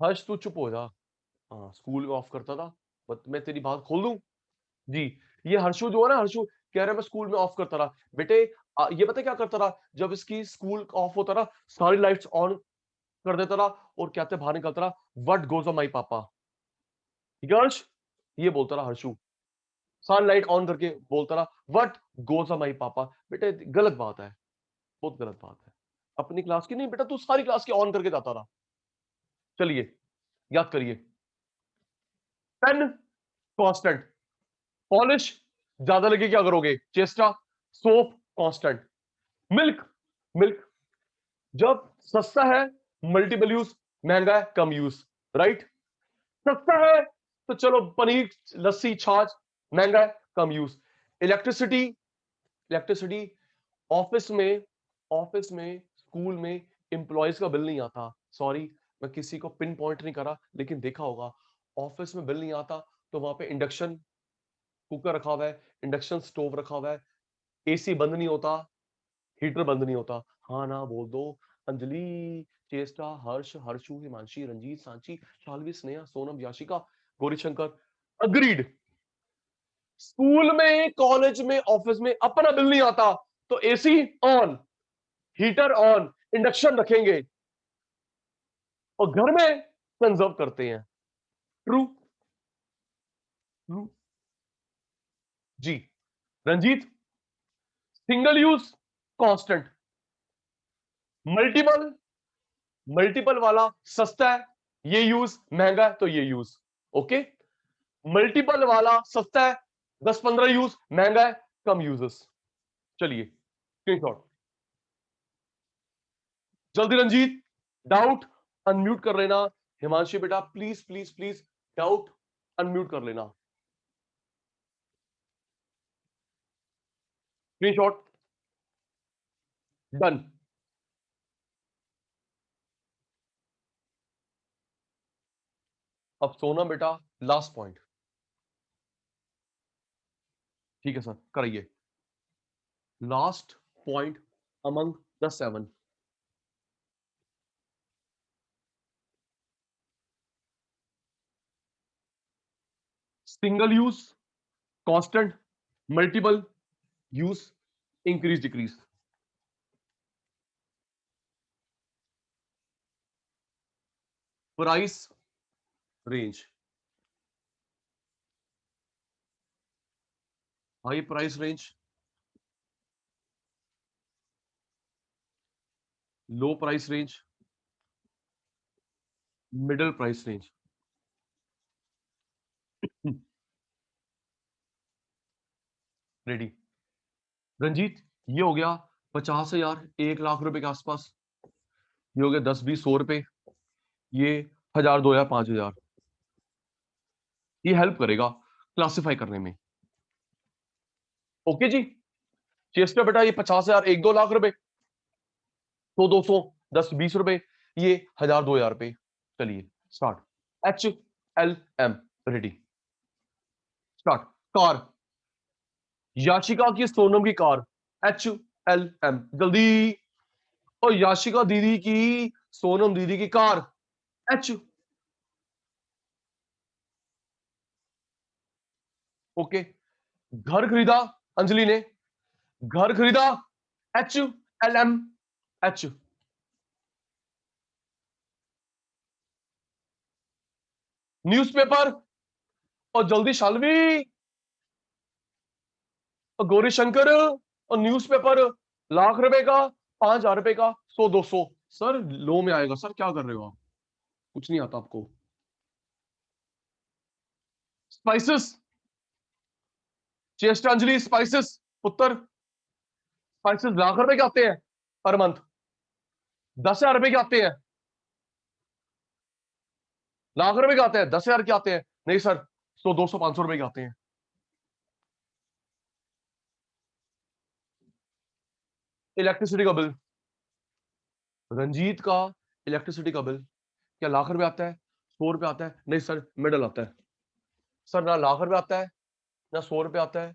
हर्ष तू चुप हो जा, हाँ स्कूल में ऑफ करता था, बट मैं तेरी बात खोल दूं जी, ये हर्षु जो है ना, हर्षु कह रहा है मैं स्कूल में ऑफ करता रहा, बेटे ये पता क्या करता रहा, जब इसकी स्कूल ऑफ होता रहा सारी लाइट्स ऑन कर देता रहा, और कहते बाहर निकलता रहा, व्हाट गोज ऑन माई पापा, ठीक है हर्ष, ये बोलता रहा हर्षु, सारी लाइट ऑन करके बोलता रहा व्हाट गोज ऑन माई पापा, बेटे गलत बात है, बहुत गलत बात है, अपनी क्लास की नहीं बेटा, तू सारी क्लास की ऑन करके जाता रहा, चलिए याद करिए, पेन कांस्टेंट, पॉलिश ज्यादा लगे क्या करोगे, चेस्टा, सोप कांस्टेंट, मिल्क, मिल्क जब सस्ता है मल्टीपल यूज, महंगा है कम यूज, राइट, सस्ता है तो चलो पनीर लस्सी छाछ, महंगा है कम यूज, इलेक्ट्रिसिटी, इलेक्ट्रिसिटी ऑफिस में, ऑफिस में स्कूल में एम्प्लॉयज का बिल नहीं आता, सॉरी मैं किसी को पिन पॉइंट नहीं करा, लेकिन देखा होगा ऑफिस में बिल नहीं आता, तो वहां पे इंडक्शन कुकर रखा हुआ है, इंडक्शन स्टोव रखा हुआ है, एसी बंद नहीं होता, हीटर बंद नहीं होता, हाँ ना बोल दो, अंजलि, चेष्टा, हर्ष, हर्षु, हिमांशी, रंजीत, सांची, शालवी, स्नेहा, सोनम, याशिका, गौरीशंकर, अग्रीड, स्कूल में कॉलेज में ऑफिस में अपना बिल नहीं आता, तो AC on, heater on, induction रखेंगे, और घर में कंजर्व करते हैं, ट्रू, ट्रू जी। Ranjeet, single use constant, multiple, multiple वाला सस्ता है, ये यूज महंगा है तो ये यूज, ओके, मल्टीपल वाला सस्ता है 10-15 यूज, महंगा है कम यूजर्स, चलिए स्क्रीनशॉट, जल्दी रंजीत, डाउट अनम्यूट कर लेना। हिमांशी बेटा please please please doubt unmute कर लेना। Screenshot done. अब सोनम बेटा लास्ट पॉइंट। ठीक है सर कराइए। Last point among the 7। Single use, constant, multiple use, increase decrease. Price range, high price range, low price range, middle price range. Ready Ranjit, ये हो गया 50,000 1,00,000 रुपए के आसपास। ये हो गया 10 20 100 रुपए, ये 1,000 2,000 5,000। ये हेल्प करेगा क्लासिफाई करने में। ओके जी। चेस्टर बेटा ये 50,000 1-2 लाख रुपए, 100 200 10 20 रुपए, ये 1,000 2,000 रुपए। चलिए start. HLM ready start. Car, Yashika की सोनम की कार, HLM जल्दी। और याशिका दीदी की सोनम दीदी की कार, H। ओके। घर खरीदा अंजलि ने, घर खरीदा, HLM H। न्यूज़पेपर और जल्दी शालवी और गौरी शंकर और न्यूज़पेपर, ₹1,00,000 का, ₹5,000 का, 100 200। सर लो में आएगा सर, क्या कर रहे हो आप? कुछ नहीं आता आपको। स्पाइसेस, चेष्टांजलि स्पाइसेस पुत्र, स्पाइसेस ₹1,00,000 के आते हैं पर मंथ, ₹10,000 के आते हैं, ₹1,00,000 के आते हैं, 10,000 के आते हैं। नहीं सर 100 200 500 रुपए के आते हैं। इलेक्ट्रिसिटी का बिल, रंजीत का इलेक्ट्रिसिटी का बिल क्या ₹1,00,000 आता है, ₹100 आता है? नहीं सर मिडल आता है सर, ना ₹1,00,000 आता है ना ₹100 आता है।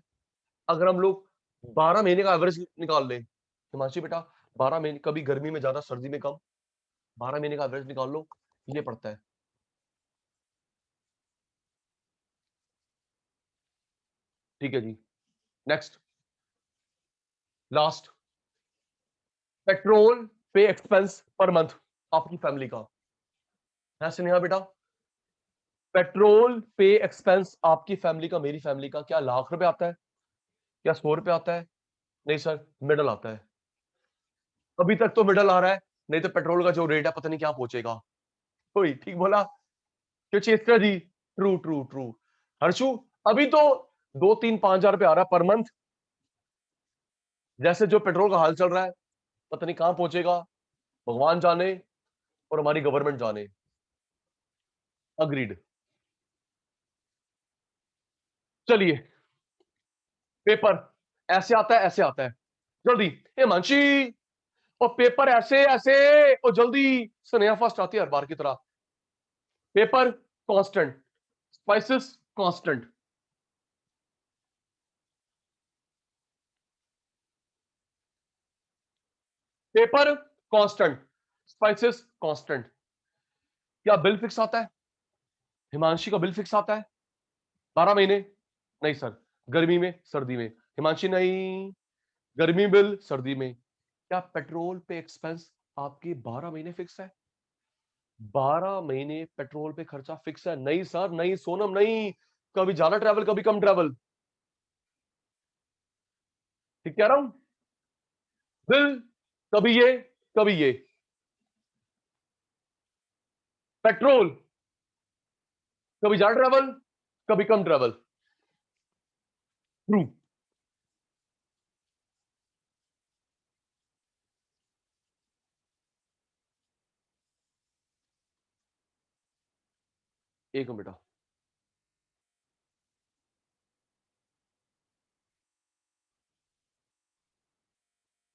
अगर हम लोग 12 महीने का एवरेज निकाल ले हिमांशी बेटा, 12 महीने, कभी गर्मी में ज्यादा सर्दी में कम, 12 महीने का एवरेज निकाल लो, ये पड़ता है। ठीक है जी। नेक्स्ट लास्ट, पेट्रोल पे एक्सपेंस पर मंथ आपकी फैमिली का है स्नेहा बेटा। पेट्रोल पे एक्सपेंस आपकी फैमिली का, मेरी फैमिली का क्या ₹1,00,000 आता है, क्या ₹100 आता है? नहीं सर मिडल आता है। अभी तक तो मिडल आ रहा है, नहीं तो पेट्रोल का जो रेट है पता नहीं क्या पहुंचेगा। कोई ठीक बोला क्यों चेस्टर जी? True true true. हर्षु अभी तो 2 3 5 हज़ार रुपए आ रहा है पर मंथ, जैसे जो पेट्रोल का हाल चल रहा है पता नहीं कहां पहुंचेगा, भगवान जाने और हमारी गवर्नमेंट जाने। अग्रीड। चलिए पेपर ऐसे आता है, ऐसे आता है, जल्दी हिमांशी। और पेपर ऐसे ऐसे, और जल्दी। स्नेहा फर्स्ट आती है हर बार की तरह। Paper constant, spices constant, paper constant, spices constant. क्या बिल फिक्स आता है? हिमांशी का बिल फिक्स आता है 12 महीने? नहीं सर, गर्मी में सर्दी में। हिमांशी नहीं, गर्मी बिल सर्दी में। क्या पेट्रोल पे एक्सपेंस आपके 12 महीने फिक्स है? 12 महीने पेट्रोल पे खर्चा फिक्स है? नहीं सर नहीं सोनम नहीं, कभी ज्यादा ट्रैवल कभी कम ट्रैवल। ठीक कह रहा हूं? बिल कभी ये कभी ये। पेट्रोल कभी ज्यादा ट्रैवल कभी कम ट्रैवल। ट्रू। एक मिनट बेटा,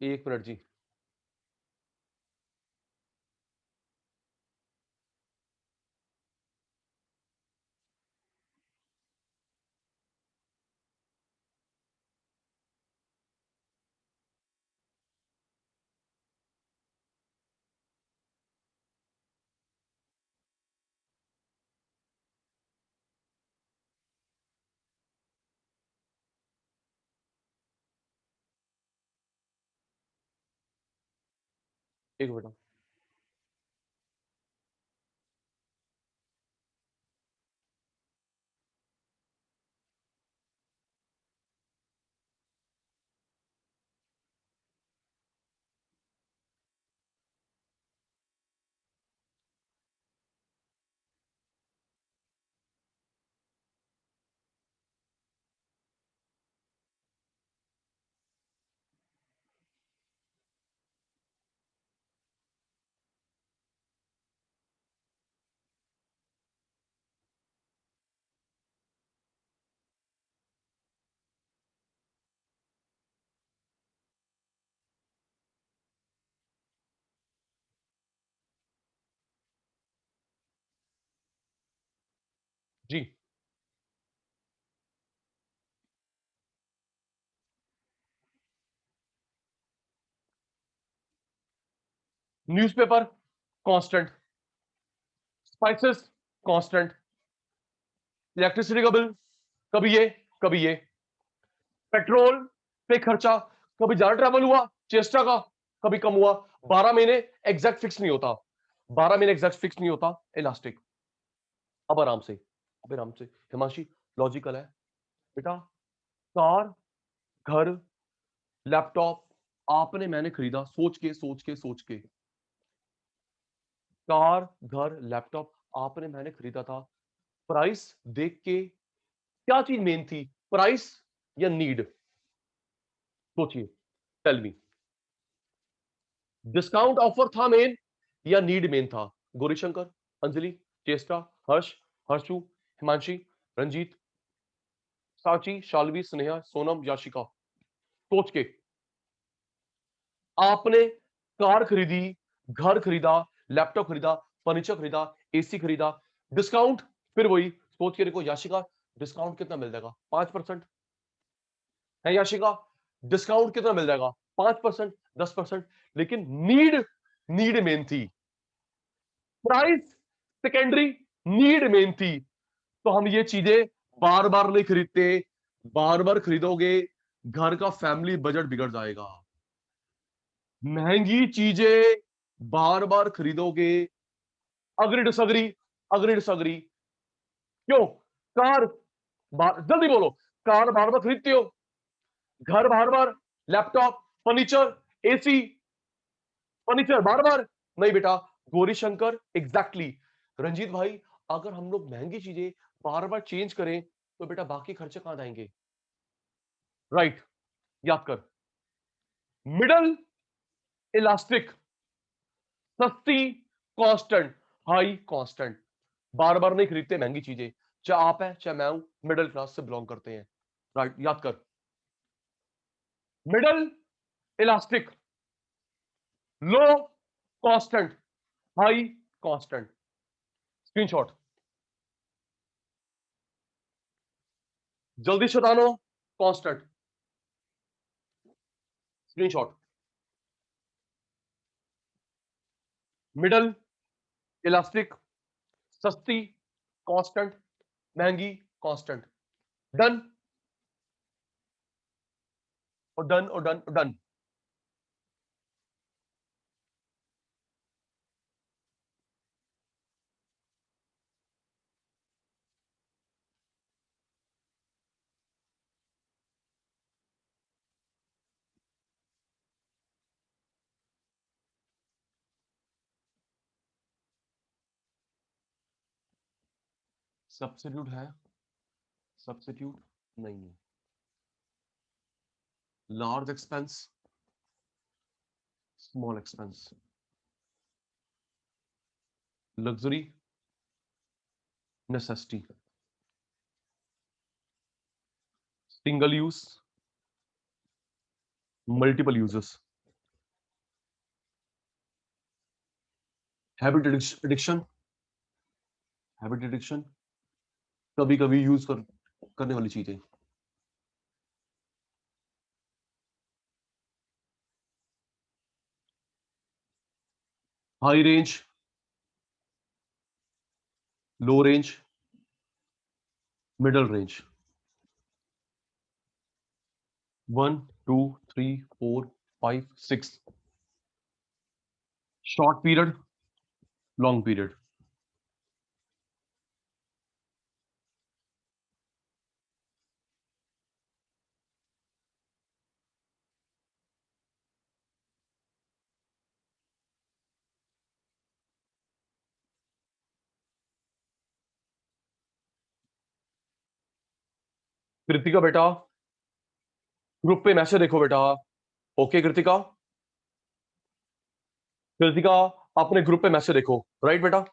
एक मिनट जी। एक मिनट, जी। Newspaper constant, spices constant, electricity का बिल कभी ये कभी ये, पेट्रोल पे खर्चा कभी ज्यादा ट्रैवल हुआ चेस्टा का, कभी कम हुआ। 12 महीने एग्जैक्ट फिक्स नहीं होता, 12 महीने एग्जैक्ट फिक्स नहीं होता। इलास्टिक। अब आराम से, अब आराम से हिमांशी, लॉजिकल है बेटा। कार, घर, लैपटॉप आपने मैंने खरीदा, सोच के सोच के सोच के। कार, घर, लैपटॉप आपने मैंने खरीदा था, प्राइस देख के क्या चीज मेन थी, प्राइस या नीड? सोचिए, टेल मी। डिस्काउंट ऑफर था मेन या नीड मेन था? गौरीशंकर, अंजलि, चेष्टा, हर्ष, हर्षु, हिमांशी, रंजीत, साची, शालवी, स्नेहा, सोनम, याशिका। सोच के। आपने कार खरीदी, घर खरीदा, लैपटॉप खरीदा, फर्नीचर खरीदा, एसी खरीदा, डिस्काउंट, फिर वही सोच के देखो याशिका, डिस्काउंट कितना मिल जाएगा? 5% है याशिका, डिस्काउंट कितना मिल जाएगा? 5%, 10%। लेकिन नीड, नीड मेन थी, प्राइस सेकेंडरी, नीड मेन थी। तो हम ये चीजें बार बार नहीं खरीदते, बार बार खरीदोगे घर का फैमिली बजट बिगड़ जाएगा। महंगी चीजें बार बार खरीदोगे, अग्री डिसअग्री, अग्री डिसअग्री। क्यों? कार जल्दी बोलो, कार बार बार खरीदते हो, घर बार बार, लैपटॉप, फर्नीचर, एसी, फर्नीचर बार बार नहीं बेटा। गौरी शंकर एग्जैक्टली। रंजीत भाई, अगर हम लोग महंगी चीजें बार बार चेंज करें तो बेटा बाकी खर्चे कहां जाएंगे? राइट, याद कर। मिडल इलास्टिक, सस्ती कांस्टेंट, हाई कांस्टेंट। बार बार नहीं खरीदते महंगी चीजें, चाहे आप है चाहे मैं हूं, मिडिल क्लास से बिलोंग करते हैं। राइट, याद कर। मिडल इलास्टिक, लो कांस्टेंट, हाई कांस्टेंट। स्क्रीनशॉट जल्दी शतानो, कांस्टेंट, स्क्रीनशॉट। मिडल इलास्टिक, सस्ती कांस्टेंट, महंगी कांस्टेंट। डन और डन और डन और डन। सब्स्टिट्यूट है? सब्स्टिट्यूट नहीं है। Large expense, small expense, luxury, necessity, single use, multiple uses, habit addiction, habit addiction कभी कभी यूज करने वाली चीजें, हाई रेंज, लो range, middle range, 1 2 3 4 5 6, short period, long period, Kritika बेटा ग्रुप पे मैसेज देखो बेटा। ओके कृतिका, कृतिका अपने ग्रुप पे मैसेज देखो। राइट बेटा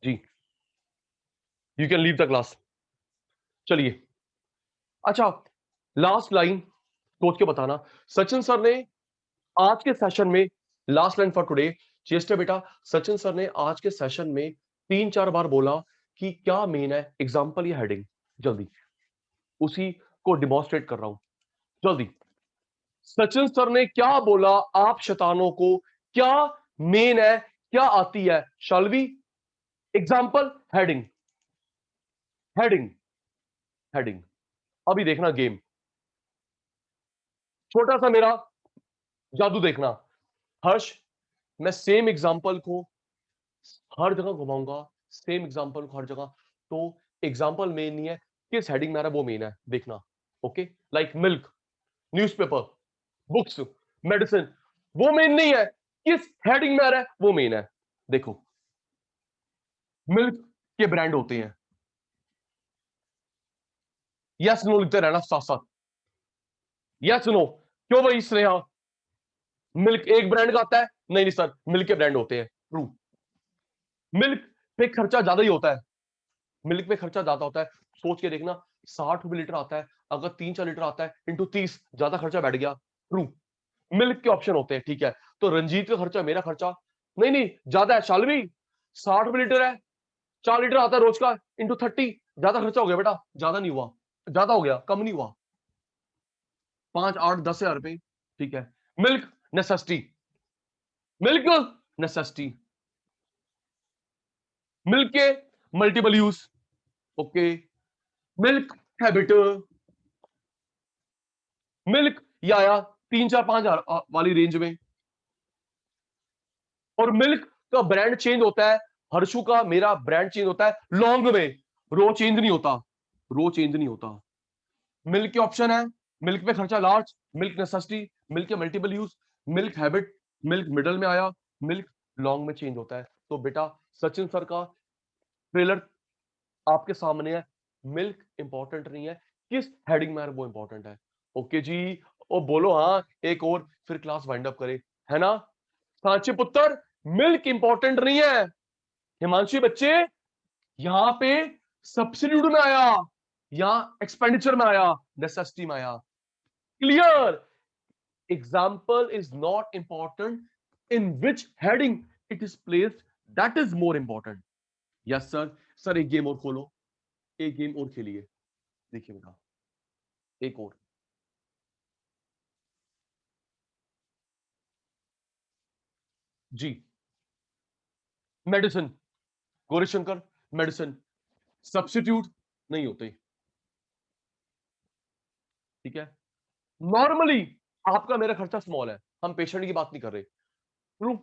जी, you can leave the class. चलिए अच्छा, लास्ट लाइन सोच के बताना। सचिन सर ने आज के सेशन में, last line for today, Chester बेटा, सचिन सर ने आज के सेशन में 3-4 बार बोला कि क्या मेन है, एग्जांपल या हेडिंग। जल्दी उसी को डिमॉन्स्ट्रेट कर रहा हूं, जल्दी। सचिन सर ने क्या बोला आप शैतानों को, क्या मेन है, क्या आती है? शाल्वी, एग्जांपल, हेडिंग, हेडिंग, हेडिंग। अभी देखना गेम, छोटा सा मेरा जादू देखना। हर्ष, मैं सेम एग्जांपल को हर जगह घुमाऊंगा, सेम एग्जांपल को हर जगह। तो एग्जांपल मेन नहीं है, किस हेडिंग में आ रहा है वो मेन है, देखना। Okay, like milk, newspaper, books, medicine, वो मेन नहीं है, किस हेडिंग में आ रहा है वो मेन है। देखो मिल्क के ब्रांड होते हैं, यस नो लिखते रहना साथ साथ, यस नो। क्यों भाई स्नेहा, मिल्क एक ब्रांड का आता है? नहीं नहीं सर, मिल्क के ब्रांड होते हैं, ट्रू। मिल्क पे खर्चा ज्यादा ही होता है, मिल्क पे खर्चा ज्यादा होता है। सोच के देखना, 60 रुपए लीटर आता है, अगर 3-4 लीटर आता है इंटू 30, ज्यादा खर्चा बैठ गया, ट्रू। मिल्क के ऑप्शन होते हैं, ठीक है। तो रंजीत का खर्चा, मेरा खर्चा नहीं नहीं ज्यादा है। शालवी, 60 रुपए लीटर है, 4 लीटर आता है रोज का, इंटू 30, ज्यादा खर्चा हो गया बेटा। ज्यादा नहीं हुआ, ज्यादा हो गया, कम नहीं हुआ, 5 8 10 हज़ार रुपए, ठीक है। Milk necessity, milk necessity, milk के multiple use, okay. Milk habit, milk ये आया 3 4 5 हज़ार वाली रेंज में। और मिल्क का ब्रांड चेंज होता है, हर्षु का मेरा ब्रांड चेंज होता है लॉन्ग में, रो चेंज नहीं होता, रो चेंज नहीं होता। मिल्क के ऑप्शन है, मिल्क पे खर्चा लार्ज, मिल्क नेसेसिटी, मिल्क के multiple use, milk habit, milk middle में आया, मिल्क लॉन्ग में चेंज होता है। तो बेटा सचिन सर का ट्रेलर आपके सामने है, मिल्क इंपॉर्टेंट नहीं है, किस हेडिंग में है वो इंपॉर्टेंट है। ओके जी, ओ बोलो हाँ एक और, फिर क्लास वाइंड अप करे, है ना? सांची पुत्र, मिल्क इंपॉर्टेंट नहीं है। हिमांशु बच्चे, यहां पे सब्सिट्यूट में आया, यहां एक्सपेंडिचर में आया, नेसेसिटी में आया। Clear? Example is not important, in which heading it is placed, that is more important. Yes sir. Sir एक गेम और खोलो, एक गेम और खेलिए, देखिए बेटा एक और। जी, मेडिसिन, गौरीशंकर, मेडिसिन सब्सिट्यूट नहीं होते, ठीक है। नॉर्मली आपका मेरा खर्चा स्मॉल है, हम पेशेंट की बात नहीं कर रहे, ट्रू।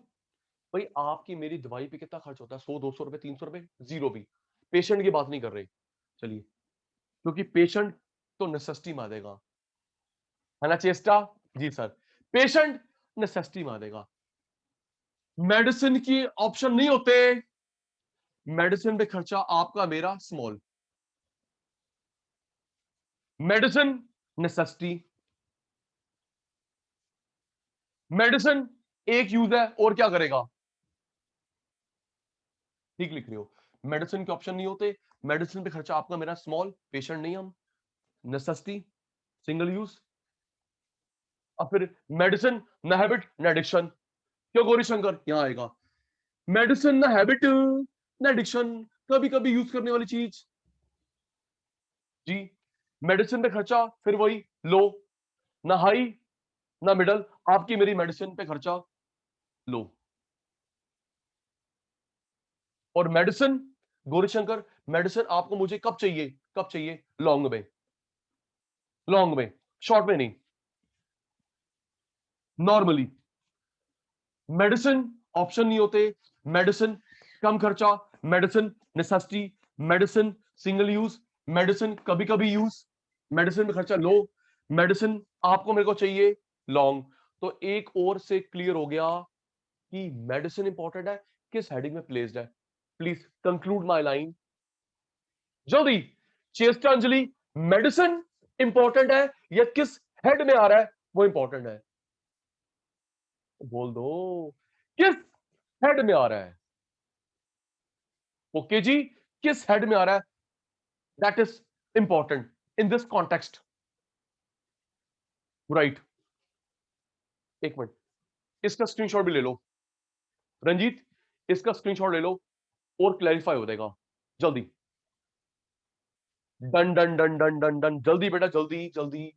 भाई आपकी मेरी दवाई पे कितना खर्च होता है? 100 200 रुपए, 300 रुपए, जीरो भी। पेशेंट की बात नहीं कर रहे। चलिए, क्योंकि पेशेंट तो नेसेसिटी में आ देगा, है ना चेष्टा? जी सर, पेशेंट नेसेसिटी में आ देगा। मेडिसिन की ऑप्शन नहीं होते, मेडिसिन पे खर्चा आपका मेरा स्मॉल, मेडिसिन नेसेसिटी, मेडिसिन एक यूज है और क्या करेगा, ठीक लिख रहे हो। मेडिसिन के ऑप्शन नहीं होते, मेडिसिन पे खर्चा आपका मेरा स्मॉल, पेशेंट नहीं हम, नेसेसिटी, सिंगल यूज। अब फिर मेडिसिन न हैबिट न एडिक्शन, क्यों गौरी शंकर यहां आएगा, मेडिसिन न हैबिट न एडिक्शन, कभी कभी यूज करने वाली चीज जी। मेडिसिन पे खर्चा फिर वही लो, ना हाई ना मिडल, आपकी मेरी मेडिसिन पे खर्चा लो। और मेडिसिन गौरीशंकर, मेडिसिन आपको मुझे कब चाहिए, कब चाहिए, लॉन्ग में, लॉन्ग में, शॉर्ट में नहीं। नॉर्मली मेडिसिन ऑप्शन नहीं होते, मेडिसिन कम खर्चा, medicine necessity, medicine single use, medicine कभी कभी यूज, मेडिसिन में खर्चा लो, मेडिसिन आपको मेरे को चाहिए लॉन्ग। तो एक और से क्लियर हो गया कि मेडिसिन इंपॉर्टेंट है, किस हेडिंग में प्लेस्ड है। प्लीज कंक्लूड माय लाइन जल्दी। चेष्टांजलि, मेडिसिन इंपॉर्टेंट है या किस हेड में आ रहा है वो इंपॉर्टेंट है, बोल दो किस हेड में आ रहा है। ओके जी, किस हेड में आ रहा है, that is important in this context, right. एक मिनट, इसका स्क्रीनशॉट भी ले लो रंजीत, इसका स्क्रीनशॉट ले लो और क्लैरिफाई हो जाएगा जल्दी। Done done done done done done, जल्दी बेटा जल्दी जल्दी।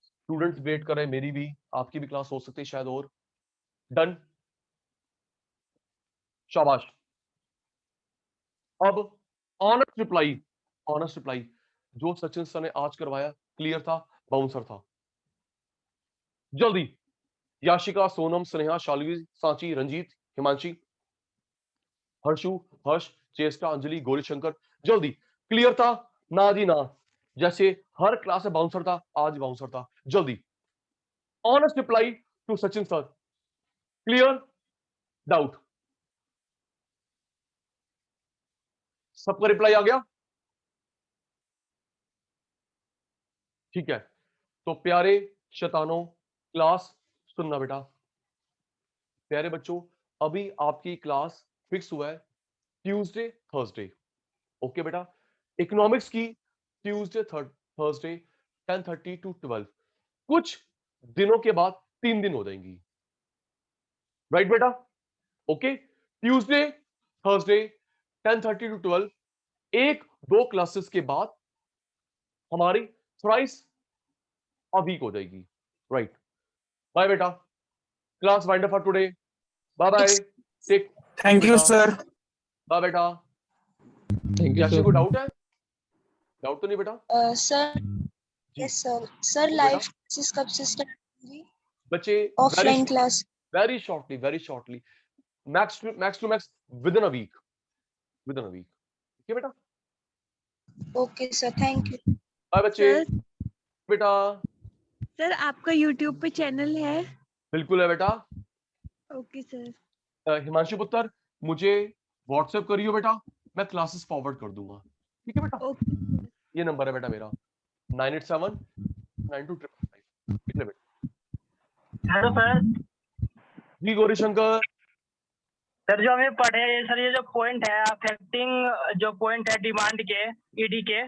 स्टूडेंट्स वेट कर रहे हैं, मेरी भी आपकी भी क्लास हो सकती है शायद। और डन, शाबाश। अब ऑनेस्ट रिप्लाई, ऑनेस्ट रिप्लाई जो सचिन सर ने आज करवाया क्लियर था, बाउंसर था। जल्दी, याशिका, सोनम, स्नेहा, शालवी, सांची, रंजीत, हिमांशी, हर्षु, हर्ष, चेष्टा, अंजलि, गौरीशंकर, जल्दी। क्लियर था ना जी ना, जैसे हर क्लास में बाउंसर था आज बाउंसर था। जल्दी, honest reply to Sachin sir, clear, doubt, सबका रिप्लाई आ गया, ठीक है। तो प्यारे शैतानों, क्लास सुनना बेटा, प्यारे बच्चों, अभी आपकी क्लास फिक्स हुआ है ट्यूसडे थर्सडे, ओके बेटा। इकोनॉमिक्स की ट्यूसडे थर्सडे 10:30 to 12, कुछ दिनों के बाद 3 दिन हो जाएंगी, राइट बेटा, ओके। ट्यूसडे थर्सडे 10:30 to 12, एक दो क्लासेस के बाद हमारी थ्राइस अ वीक हो जाएगी, राइट। बाय बेटा, class wind up for today, bye bye, take, thank you sir. Bye बेटा। थैंक याशी को डाउट है, डाउट तो नहीं बेटा? Sir ji. Yes sir, sir तो लाइव बेटा, क्लासेस कब से स्टार्ट होंगी? बच्चे offline class? Very shortly, max to max within a week, within a week, ठीक है बेटा। Okay sir, thank you. Bye बच्चे, सर बेटा सर आपका यूट्यूब पे चैनल है? बिल्कुल है बेटा। Okay sir. हिमांशु पुत्र, मुझे व्हाट्सएप करियो बेटा, मैं क्लासेस फॉरवर्ड कर दूंगा, ठीक है बेटा। ओके ये नंबर है बेटा मेरा 98792555, कितने बेटा? Hello sir. जी गौरीशंकर, सर जो हमें पढ़े सर, ये जो पॉइंट है अफेक्टिंग, जो पॉइंट है डिमांड के, ईडी के,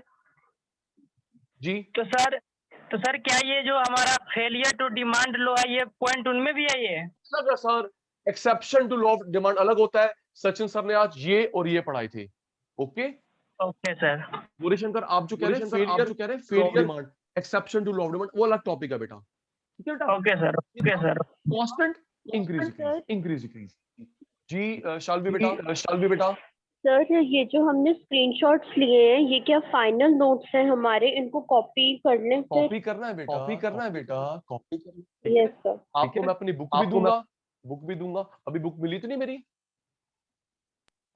जी तो सर क्या ये जो हमारा फेलियर टू डिमांड लो है, ये पॉइंट उनमें भी है ये? Sir exception to law of demand अलग होता है, सचिन सर ने आज ये और ये पढ़ाए थे, ओके। Okay sir. गौरीशंकर आप जो कह रहे हैं failure demand, exception to law of demand वो अलग टॉपिक है बेटा, ठीक है बेटा। Okay sir, okay sir. Constant increase जी। शालवी बेटा, सर ये जो हमने स्क्रीनशॉट्स लिए हैं ये क्या फाइनल नोट्स हैं हमारे, इनको कॉपी करने से? कॉपी करना है बेटा, कॉपी करना। Yes sir. आपको मैं अपनी बुक भी दूंगा, अभी बुक मिली तो नहीं मेरी?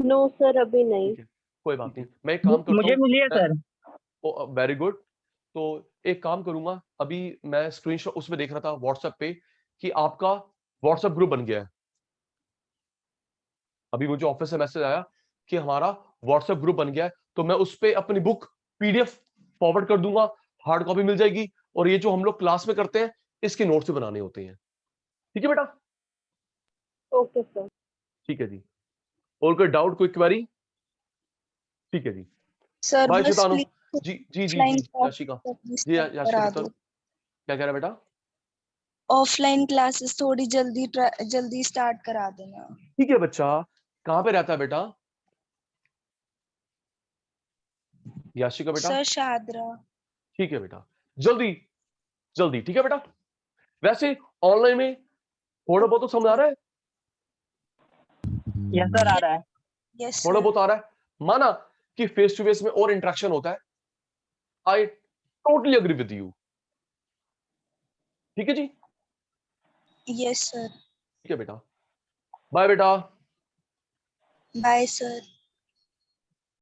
नो सर अभी नहीं। ठीक है, कोई बात नहीं, मैं एक काम करता मुझे हूँ, मिली है सर। Very good. तो एक काम करूंगा, अभी मैं स्क्रीनशॉट उसमें देख रहा था व्हाट्सएप पे कि आपका व्हाट्सएप ग्रुप बन गया है। अभी मुझे ऑफिस से मैसेज आया कि हमारा व्हाट्सएप ग्रुप बन गया है, तो मैं उस पर अपनी बुक पीडीएफ फॉरवर्ड कर दूंगा, हार्ड कॉपी मिल जाएगी। और ये जो हम लोग क्लास में करते हैं इसके नोट्स भी बनाने होते हैं, ठीक है बेटा। Okay sir. ठीक है जी, और कोई डाउट, कोई क्वेरी? ठीक है जी, सर बाय बस शैतानो। प्लीज जी जी जी ऑफलाइन जी याशिका, क्लासेस जी करा याशिका दो। क्या कह रहा है बेटा? ऑफलाइन क्लासेस थोड़ी जल्दी स्टार्ट करा देना। ठीक है बच्चा, कहाँ पे रहता है बेटा याशिका बेटा? सर शादरा। ठीक है बेटा, जल्दी जल्दी, ठीक है बेटा। वैसे ऑनलाइन में थोड़ा बहुत तो समझ आ रहा है, यस सर आ रहा है। यस थोड़ा सर। बहुत आ रहा है। माना कि फेस टू फेस में और इंटरेक्शन होता है, I totally agree with you. ठीक है जी, यस सर। ठीक है बेटा, बाय बेटा। Bye sir.